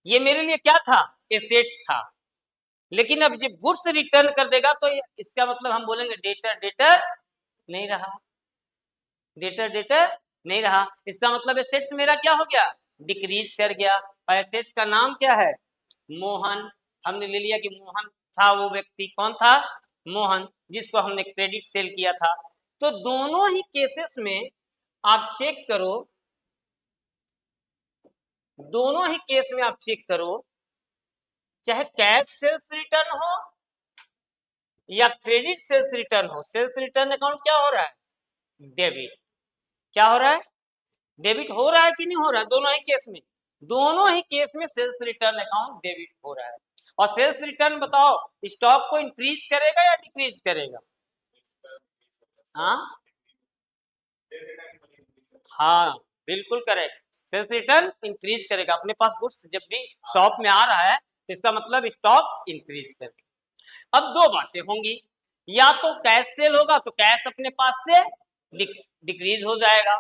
ये मेरे लिए क्या था? एसेट्स था। लेकिन अब जब गुड्स रिटर्न कर देगा तो इसका मतलब हम बोलेंगे डेटर डेटर नहीं रहा। डेटर डेटर नहीं रहा, इसका मतलब एसेट्स मेरा क्या हो गया? डिक्रीज कर गया। और एसेट्स का नाम क्या है? मोहन। हमने ले लिया कि मोहन था वो व्यक्ति। कौन था? मोहन, जिसको हमने क्रेडिट सेल किया था। तो दोनों ही केसेस में आप चेक करो, दोनों ही केस में आप चेक करो, चाहे कैश सेल्स रिटर्न हो या क्रेडिट सेल्स रिटर्न हो, सेल्स रिटर्न अकाउंट क्या हो रहा है? डेबिट। क्या हो रहा है? डेबिट हो रहा है कि नहीं हो रहा है? दोनों ही केस में, दोनों ही केस में सेल्स रिटर्न अकाउंट डेबिट हो रहा है। और सेल्स रिटर्न बताओ, स्टॉक को इंक्रीज करेगा या डिक्रीज करेगा? हाँ हाँ, बिल्कुल करेक्ट। सेल्स रिटर्न इंक्रीज करेगा। अपने पास गुड्स जब भी शॉप में आ रहा है तो इसका मतलब स्टॉक इंक्रीज करेगा। अब दो बातें होंगी, या तो कैश सेल होगा तो कैश अपने पास से डिक्रीज हो जाएगा।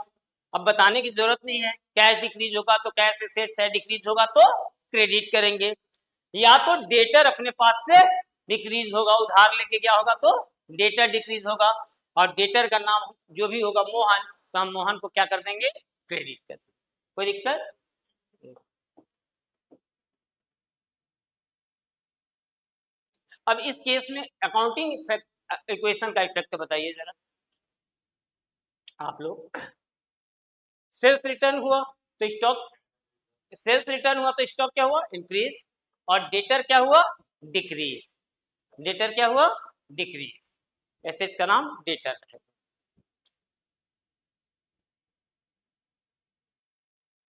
अब बताने की जरूरत नहीं है, कैश डिक्रीज होगा तो कैश एसेट्स है, डिक्रीज होगा तो क्रेडिट करेंगे। या तो डेटर अपने पास से डिक्रीज होगा, उधार लेके गया होगा तो डेटर डिक्रीज होगा। और डेटर का नाम जो भी होगा मोहन, तो हम मोहन को क्या कर देंगे? क्रेडिट कर देंगे। कोई दिक्कत? अब इस केस में अकाउंटिंग इफेक्ट, इक्वेशन का इफेक्ट बताइए जरा आप लोग। सेल्स रिटर्न हुआ तो स्टॉक, सेल्स रिटर्न हुआ तो स्टॉक क्या हुआ? इंक्रीज। और डेटर क्या हुआ? डिक्रीज। डेटर क्या हुआ? डिक्रीज। एसेट्स का नाम डेटर है।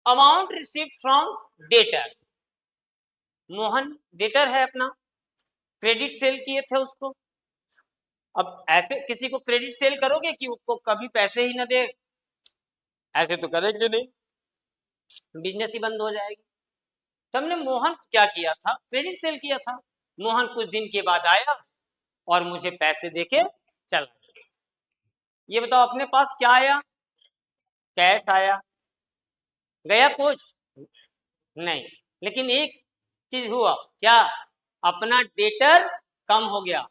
Amount receive from debtor. Mohan debtor है अपना, क्रेडिट सेल किए थे उसको। अब ऐसे किसी को क्रेडिट सेल करोगे कि उसको कभी पैसे ही ना दे? ऐसे तो करेंगे नहीं, बिजनेस ही बंद हो जाएगी। तो हमने मोहन क्या किया था? क्रेडिट सेल किया था। मोहन कुछ दिन के बाद आया और मुझे पैसे देके चला गया। ये बताओ अपने पास क्या आया? कैश आया। गया कुछ? नहीं। लेकिन एक चीज हुआ क्या? अपना डेटर कम हो गया।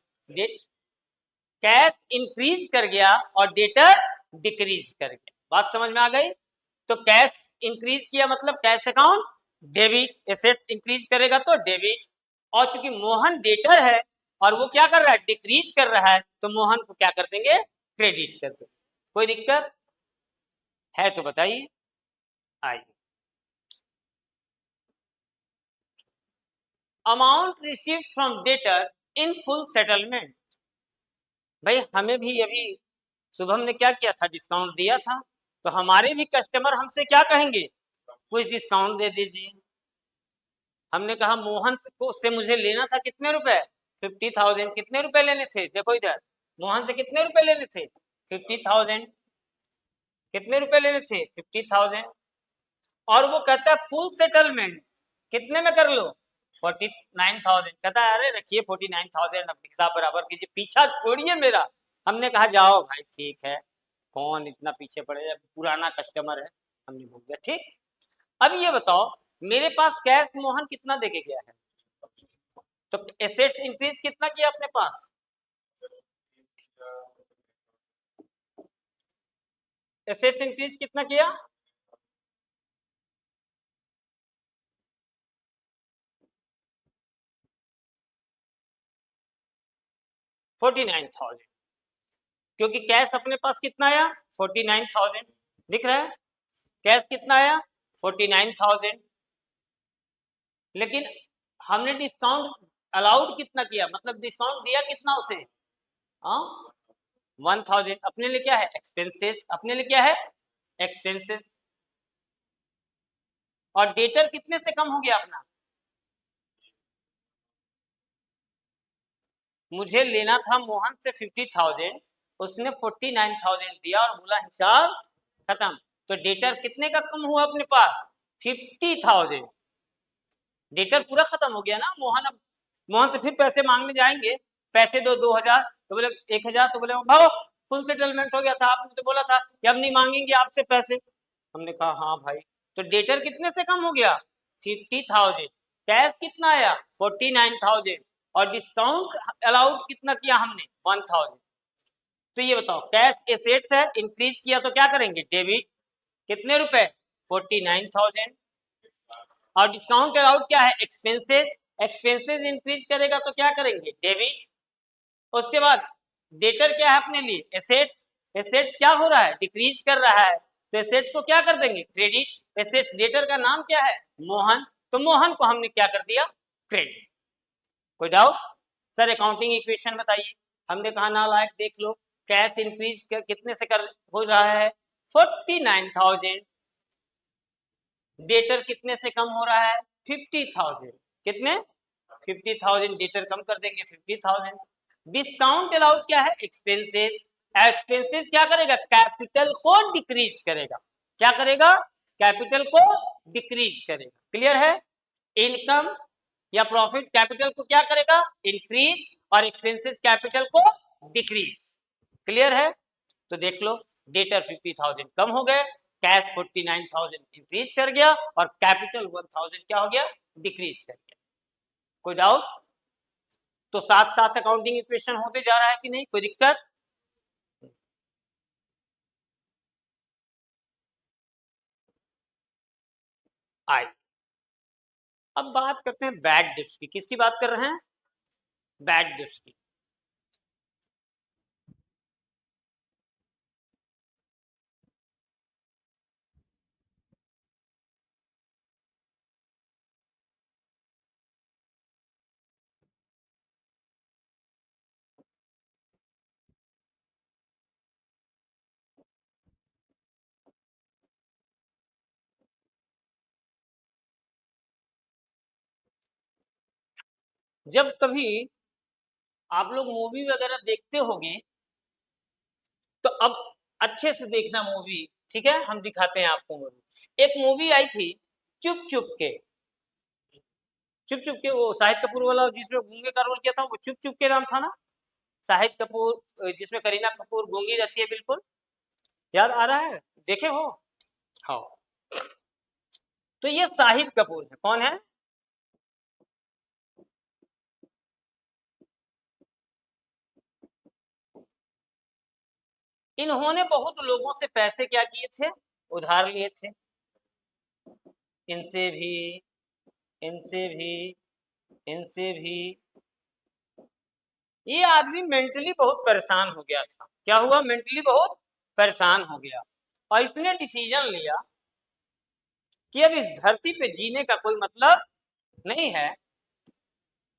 कैश इंक्रीज कर गया और डेटर डिक्रीज कर गया। बात समझ में आ गई? तो कैश इंक्रीज किया मतलब cash account debit, assets increase करेगा तो डेबिट। और चूंकि मोहन डेटर है और वो क्या कर रहा है? डिक्रीज कर रहा है, तो मोहन को क्या कर देंगे? क्रेडिट कर देंगे। कोई दिक्कत है तो बताइए। आइए, amount received from debtor in full settlement. भाई हमें भी अभी शुभम ने क्या किया था? डिस्काउंट दिया था। तो हमारे भी कस्टमर हमसे क्या कहेंगे? कुछ डिस्काउंट दे दीजिए। हमने कहा मोहन से मुझे लेना था कितने रुपए? 50,000। कितने रुपए लेने थे? देखो इधर, मोहन से कितने रुपए लेने थे? 50,000। कितने रुपए लेने थे? 50,000। और वो कहता है फुल सेटलमेंट कितने में कर लो? 49,000। कहता है अरे रखिए 49,000, अब हिसाब बराबर कीजिए, पीछा छोड़िए मेरा। हमने कहा जाओ भाई ठीक है, कौन इतना पीछे पड़ेगा, पुराना कस्टमर है। हमने बोल दिया ठीक। अब ये बताओ, मेरे पास कैश मोहन कितना देके गया है? तो एसेट्स इंक्रीज कितना किया अपने पास? एसेट्स इंक्रीज कितना किया? 49,000, क्योंकि कैश अपने पास कितना आया 49,000, दिख रहा है कैश कितना आया 49,000, लेकिन हमने डिस्काउंट अलाउड कितना किया, मतलब डिस्काउंट दिया कितना उसे, हाँ 1,000, अपने लिए क्या है एक्सपेंसेस, अपने लिए क्या है एक्सपेंसेस, और डेटर कितने से कम हो गया अपना, मुझे लेना था मोहन से 50,000, उसने 49,000 दिया और बोला हिसाब खत्म, तो डेटर कितने का कम हुआ अपने पास 50,000, डेटर पूरा खत्म हो गया ना। अब मोहन से फिर पैसे मांगने जाएंगे, पैसे दो 2,000, तो बोले 1,000, तो बोले भाव फुल सेटलमेंट हो गया था, आपने तो बोला था कि अब नहीं मांगेंगे आपसे पैसे, हमने कहा हाँ भाई, तो डेटर कितने से कम हो गया 50,000, कैश कितना आया 49,000, और डिस्काउंट अलाउड कितना किया हमने 1,000, तो ये बताओ कैश एसेट्स है, इंक्रीज किया तो क्या करेंगे डेबिट, कितने रुपए 49,000, और डिस्काउंट अलाउड क्या है एक्सपेंसेस, एक्सपेंसेस इंक्रीज करेगा तो क्या करेंगे डेबिट, उसके बाद डेटर क्या है अपने लिए एसेट्स, एसेट्स क्या हो रहा है डिक्रीज कर रहा है, तो एसेट्स को क्या कर देंगे क्रेडिट, एसेट्स डेटर का नाम क्या है मोहन, तो मोहन को हमने क्या कर दिया क्रेडिट। कोई डाउट सर, अकाउंटिंग इक्वेशन बताइए, हमने कहा ना लायक देख लो, कैश इंक्रीज कितने से कर हो रहा है 49,000, डेटर कितने से कम हो रहा है 50,000, कितने 50,000, डेटर कम कर देंगे 50,000, डिस्काउंट अलाउड क्या है एक्सपेंसेस, एक्सपेंसेस क्या करेगा कैपिटल को डिक्रीज करेगा, क्या करेगा कैपिटल को डिक्रीज करेगा, क्लियर है, इनकम या प्रॉफिट कैपिटल को क्या करेगा इंक्रीज, और एक्सपेंसेस कैपिटल को डिक्रीज, क्लियर है, तो देख लो डेटर 50,000 कम हो गए, कैश 49,000 इंक्रीज कर गया, और कैपिटल 1,000 क्या हो गया डिक्रीज कर गया। कोई डाउट, तो साथ साथ अकाउंटिंग इक्वेशन होते जा रहा है कि नहीं, कोई दिक्कत, आई, अब बात करते हैं बैड डिप्स की, किसकी बात कर रहे हैं बैड डिप्स की। जब कभी आप लोग मूवी वगैरह देखते होंगे, तो अब अच्छे से देखना मूवी, ठीक है, हम दिखाते हैं आपको मूवी, एक मूवी आई थी चुप चुप के, चुप चुप के, वो शाहिद कपूर वाला जिसमें गूंगे का रोल किया था, वो चुप चुप के नाम था ना, शाहिद कपूर जिसमें करीना कपूर गूंगी रहती है बिल्कुल, याद आ रहा है, देखे हो, हाँ, तो ये शाहिद कपूर है, कौन है, इन्होंने बहुत लोगों से पैसे क्या किए थे उधार लिए थे, इनसे भी, इनसे भी, इनसे भी, ये आदमी मेंटली बहुत परेशान हो गया था, क्या हुआ मेंटली बहुत परेशान हो गया, और इसने डिसीजन लिया कि अब इस धरती पे जीने का कोई मतलब नहीं है,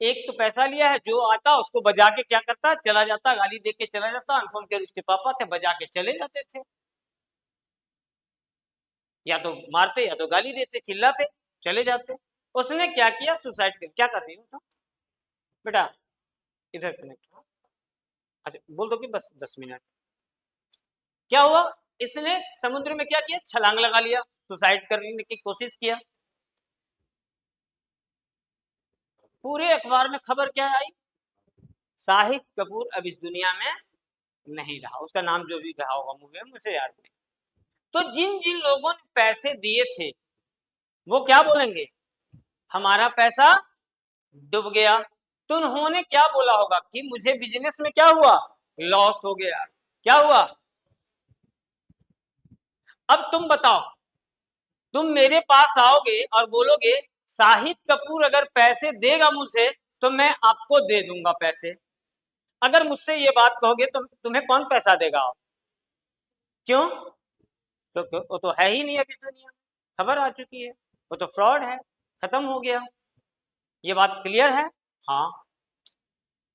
एक तो पैसा लिया है, जो आता उसको बजा के क्या करता चला जाता, गाली दे के चला जाता, अनुपम के उसके पापा थे बजा के चले जाते थे, या तो मारते या तो गाली देते चिल्लाते चले जाते, उसने क्या किया सुसाइड कर, क्या कर रही हो बेटा, इधर कनेक्ट, अच्छा बोल दो कि बस 10 मिनट, क्या हुआ इसने समुद्र में क्या किया छलांग लगा लिया, सुसाइड करने की कोशिश किया, पूरे अखबार में खबर क्या आई, शाहिद कपूर अब इस दुनिया में नहीं रहा, उसका नाम जो भी रहा होगा मूवी में मुझे याद नहीं, तो जिन जिन लोगों ने पैसे दिए थे वो क्या बोलेंगे हमारा पैसा डूब गया, तो उन्होंने क्या बोला होगा कि मुझे बिजनेस में क्या हुआ लॉस हो गया, क्या हुआ, अब तुम बताओ, तुम मेरे पास आओगे और बोलोगे शाहिद कपूर अगर पैसे देगा मुझे तो मैं आपको दे दूंगा पैसे, अगर मुझसे ये बात कहोगे तो तुम्हें कौन पैसा देगा? क्यों? तो वो तो है ही नहीं अभी दुनिया, खबर आ चुकी है, वो तो फ्रॉड है, खत्म हो गया। ये बात क्लियर है? हाँ।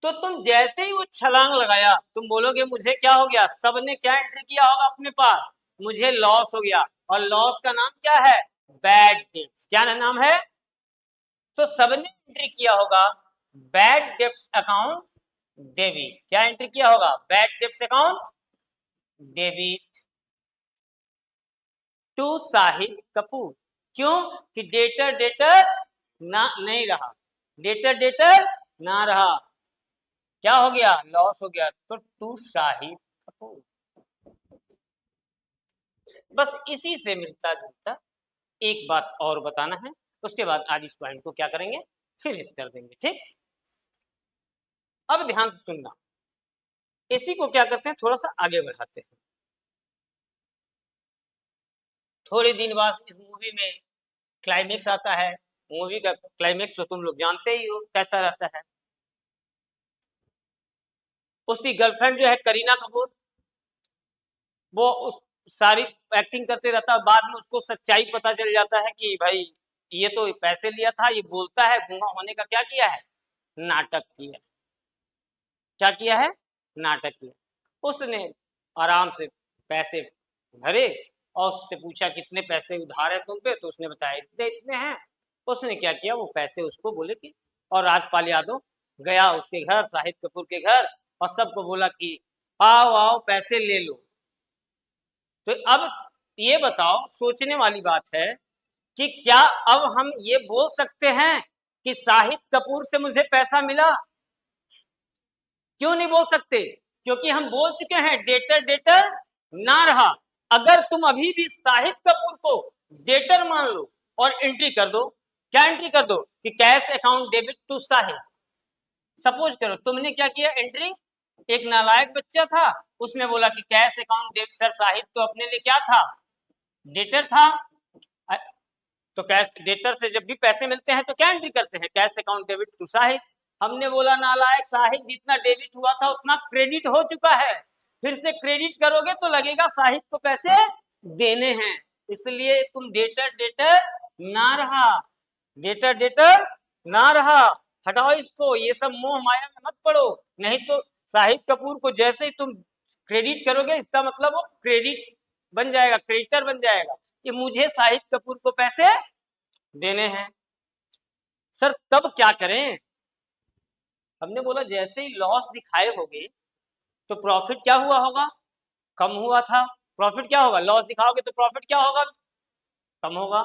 तो तुम जैसे ही वो छलांग लगाया, तुम बोलोगे मुझे क्या हो गया? सबने क्या एंट्री किया होगा अपने पास? मुझे लॉस हो गया, और लॉस का नाम क्या है? Bad debts. क्या नाम है? तो सबने एंट्री किया होगा बैड डेब्ट्स अकाउंट डेबिट। क्या एंट्री किया होगा? Bad debts account debit to Shahid Kapoor. क्यों? कि डेटर डेटर ना नहीं रहा, डेटर डेटर ना रहा, क्या हो गया? लॉस हो गया, तो टू शाहिद कपूर। बस इसी से मिलता जुलता एक बात और बताना है, उसके बाद आज इस पॉइंट को क्या करेंगे, फिनिश कर देंगे। ठीक, अब ध्यान से सुनना, इसी को क्या करते हैं, थोड़ा सा आगे बढ़ाते हैं। थोड़े दिन बाद इस मूवी में क्लाइमेक्स आता है। मूवी का क्लाइमेक्स तो तुम लोग जानते ही हो कैसा रहता है। उसकी गर्लफ्रेंड जो है करीना कपूर, वो उस सारी एक्टिंग करते रहता है, बाद में उसको सच्चाई पता चल जाता है कि भाई ये तो पैसे लिया था, ये बोलता है गूंगा होने का क्या किया है, नाटक किया। क्या किया है? नाटक किया। उसने आराम से पैसे भरे और उससे पूछा कितने पैसे उधार है तुम पे, तो उसने बताया इतने इतने हैं। उसने क्या किया, वो पैसे उसको बोले कि, और राजपाल यादव गया उसके घर, शाहिद कपूर के घर, और सबको बोला कि आओ आओ पैसे ले लो। तो अब ये बताओ, सोचने वाली बात है कि क्या अब हम ये बोल सकते हैं कि शाहिद कपूर से मुझे पैसा मिला? क्यों नहीं बोल सकते? क्योंकि हम बोल चुके हैं डेटर डेटर ना रहा। अगर तुम अभी भी शाहिद कपूर को डेटर मान लो और एंट्री कर दो, क्या एंट्री कर दो कि cash account debit to Shahid. Suppose करो तुमने क्या किया एंट्री, एक नालायक बच्चा था, उसने बोला कि cash account debit, sir Shahid तो अपने लिए क्या था, डेटर था। तो कैश डेटर से जब भी पैसे मिलते हैं तो क्या एंट्री करते हैं, cash account debit to Shahid. हमने बोला नालायक शाहिद, जितना डेबिट हुआ था उतना क्रेडिट हो चुका है, फिर से क्रेडिट करोगे तो लगेगा शाहिद को पैसे देने हैं, इसलिए तुम डेटर डेटर ना रहा, डेटर डेटर ना रहा। हटाओ इसको, ये सब मोह माया में मत पड़ो, नहीं तो शाहिद कपूर को जैसे ही तुम क्रेडिट करोगे, इसका मतलब वो क्रेडिट बन जाएगा, क्रेडिटर बन जाएगा कि मुझे शाहिद कपूर को पैसे देने हैं। सर तब क्या करें? हमने बोला जैसे ही लॉस दिखाए होगे तो प्रॉफिट क्या हुआ होगा, कम हुआ था। प्रॉफिट क्या होगा, लॉस दिखाओगे तो प्रॉफिट क्या होगा, कम होगा,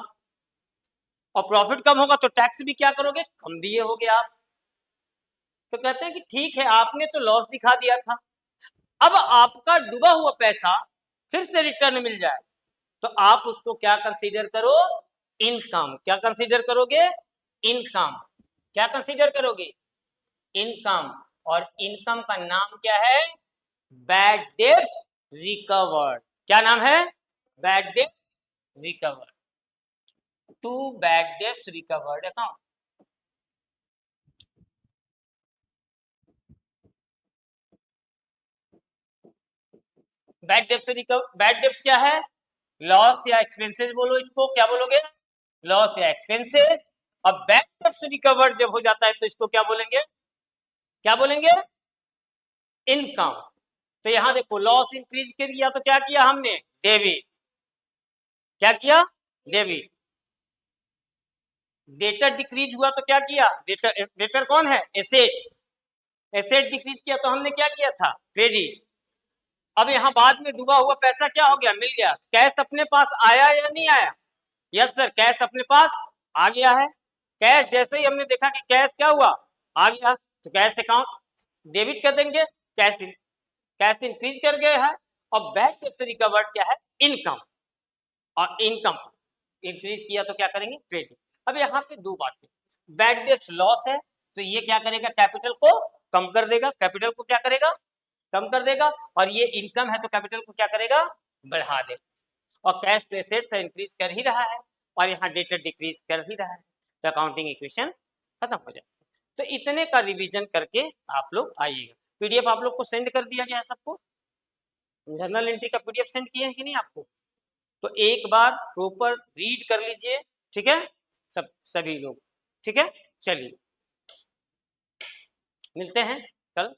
और प्रॉफिट कम होगा तो टैक्स भी क्या करोगे, कम दिए होगे आप। तो कहते हैं कि ठीक है आपने तो लॉस दिखा दिया था, अब आपका डूबा हुआ पैसा फिर से रिटर्न मिल जाए तो आप उसको क्या कंसीडर करो, इनकम। क्या कंसीडर करोगे, इनकम। क्या कंसीडर करोगे, इनकम। और इनकम का नाम क्या है, बैड डेट रिकवर्ड। क्या नाम है, bad debt recovered, to bad debt recovered account. Bad debt से रिकवर, बैड डेट क्या है, लॉस या एक्सपेंसेस बोलो इसको, क्या बोलोगे, लॉस या एक्सपेंसेस। और बैड डेट रिकवर्ड जब हो जाता है तो इसको क्या बोलेंगे, क्या बोलेंगे, इनकम। तो यहां देखो लॉस इंक्रीज किया तो क्या किया हमने, डेबिट। क्या किया, डेबिट। डेटर डिक्रीज हुआ तो क्या किया, डेटर, डेटर कौन है, एसेट्स। एसेट डिक्रीज किया तो हमने क्या किया था, क्रेडिट। अब यहाँ बाद में डूबा हुआ पैसा क्या हो गया, मिल गया। कैश अपने पास आया या नहीं आया, यस सर कैश अपने पास आ गया है। कैश जैसे ही हमने देखा कि कैश क्या हुआ, आ गया, तो कैश अकाउंट डेबिट कर देंगे, कैश कैश इंक्रीज कर गए हैं। और बैड डेट से रिकवर्ड क्या है, इनकम। और इनकम इंक्रीज किया तो क्या करेंगे, क्रेडिट। अब यहाँ पे दो बातें, बैड डेट लॉस है तो ये क्या करेगा, कैपिटल को कम कर देगा, कैपिटल को क्या करेगा, कम कर देगा। और ये इनकम है तो कैपिटल को क्या करेगा, बढ़ा देगा। और कैश तो एसेट्स इंक्रीज कर ही रहा है और यहाँ डेटर डिक्रीज कर ही रहा है, तो अकाउंटिंग इक्वेशन खत्म हो जाए। तो इतने का रिवीजन करके आप लोग आइएगा। पीडीएफ आप लोग को सेंड कर दिया गया है सबको, जर्नल एंट्री का पीडीएफ सेंड किए हैं कि नहीं आपको? तो एक बार प्रॉपर रीड कर लीजिए, ठीक है सभी लोग, ठीक है। चलिए मिलते हैं कल।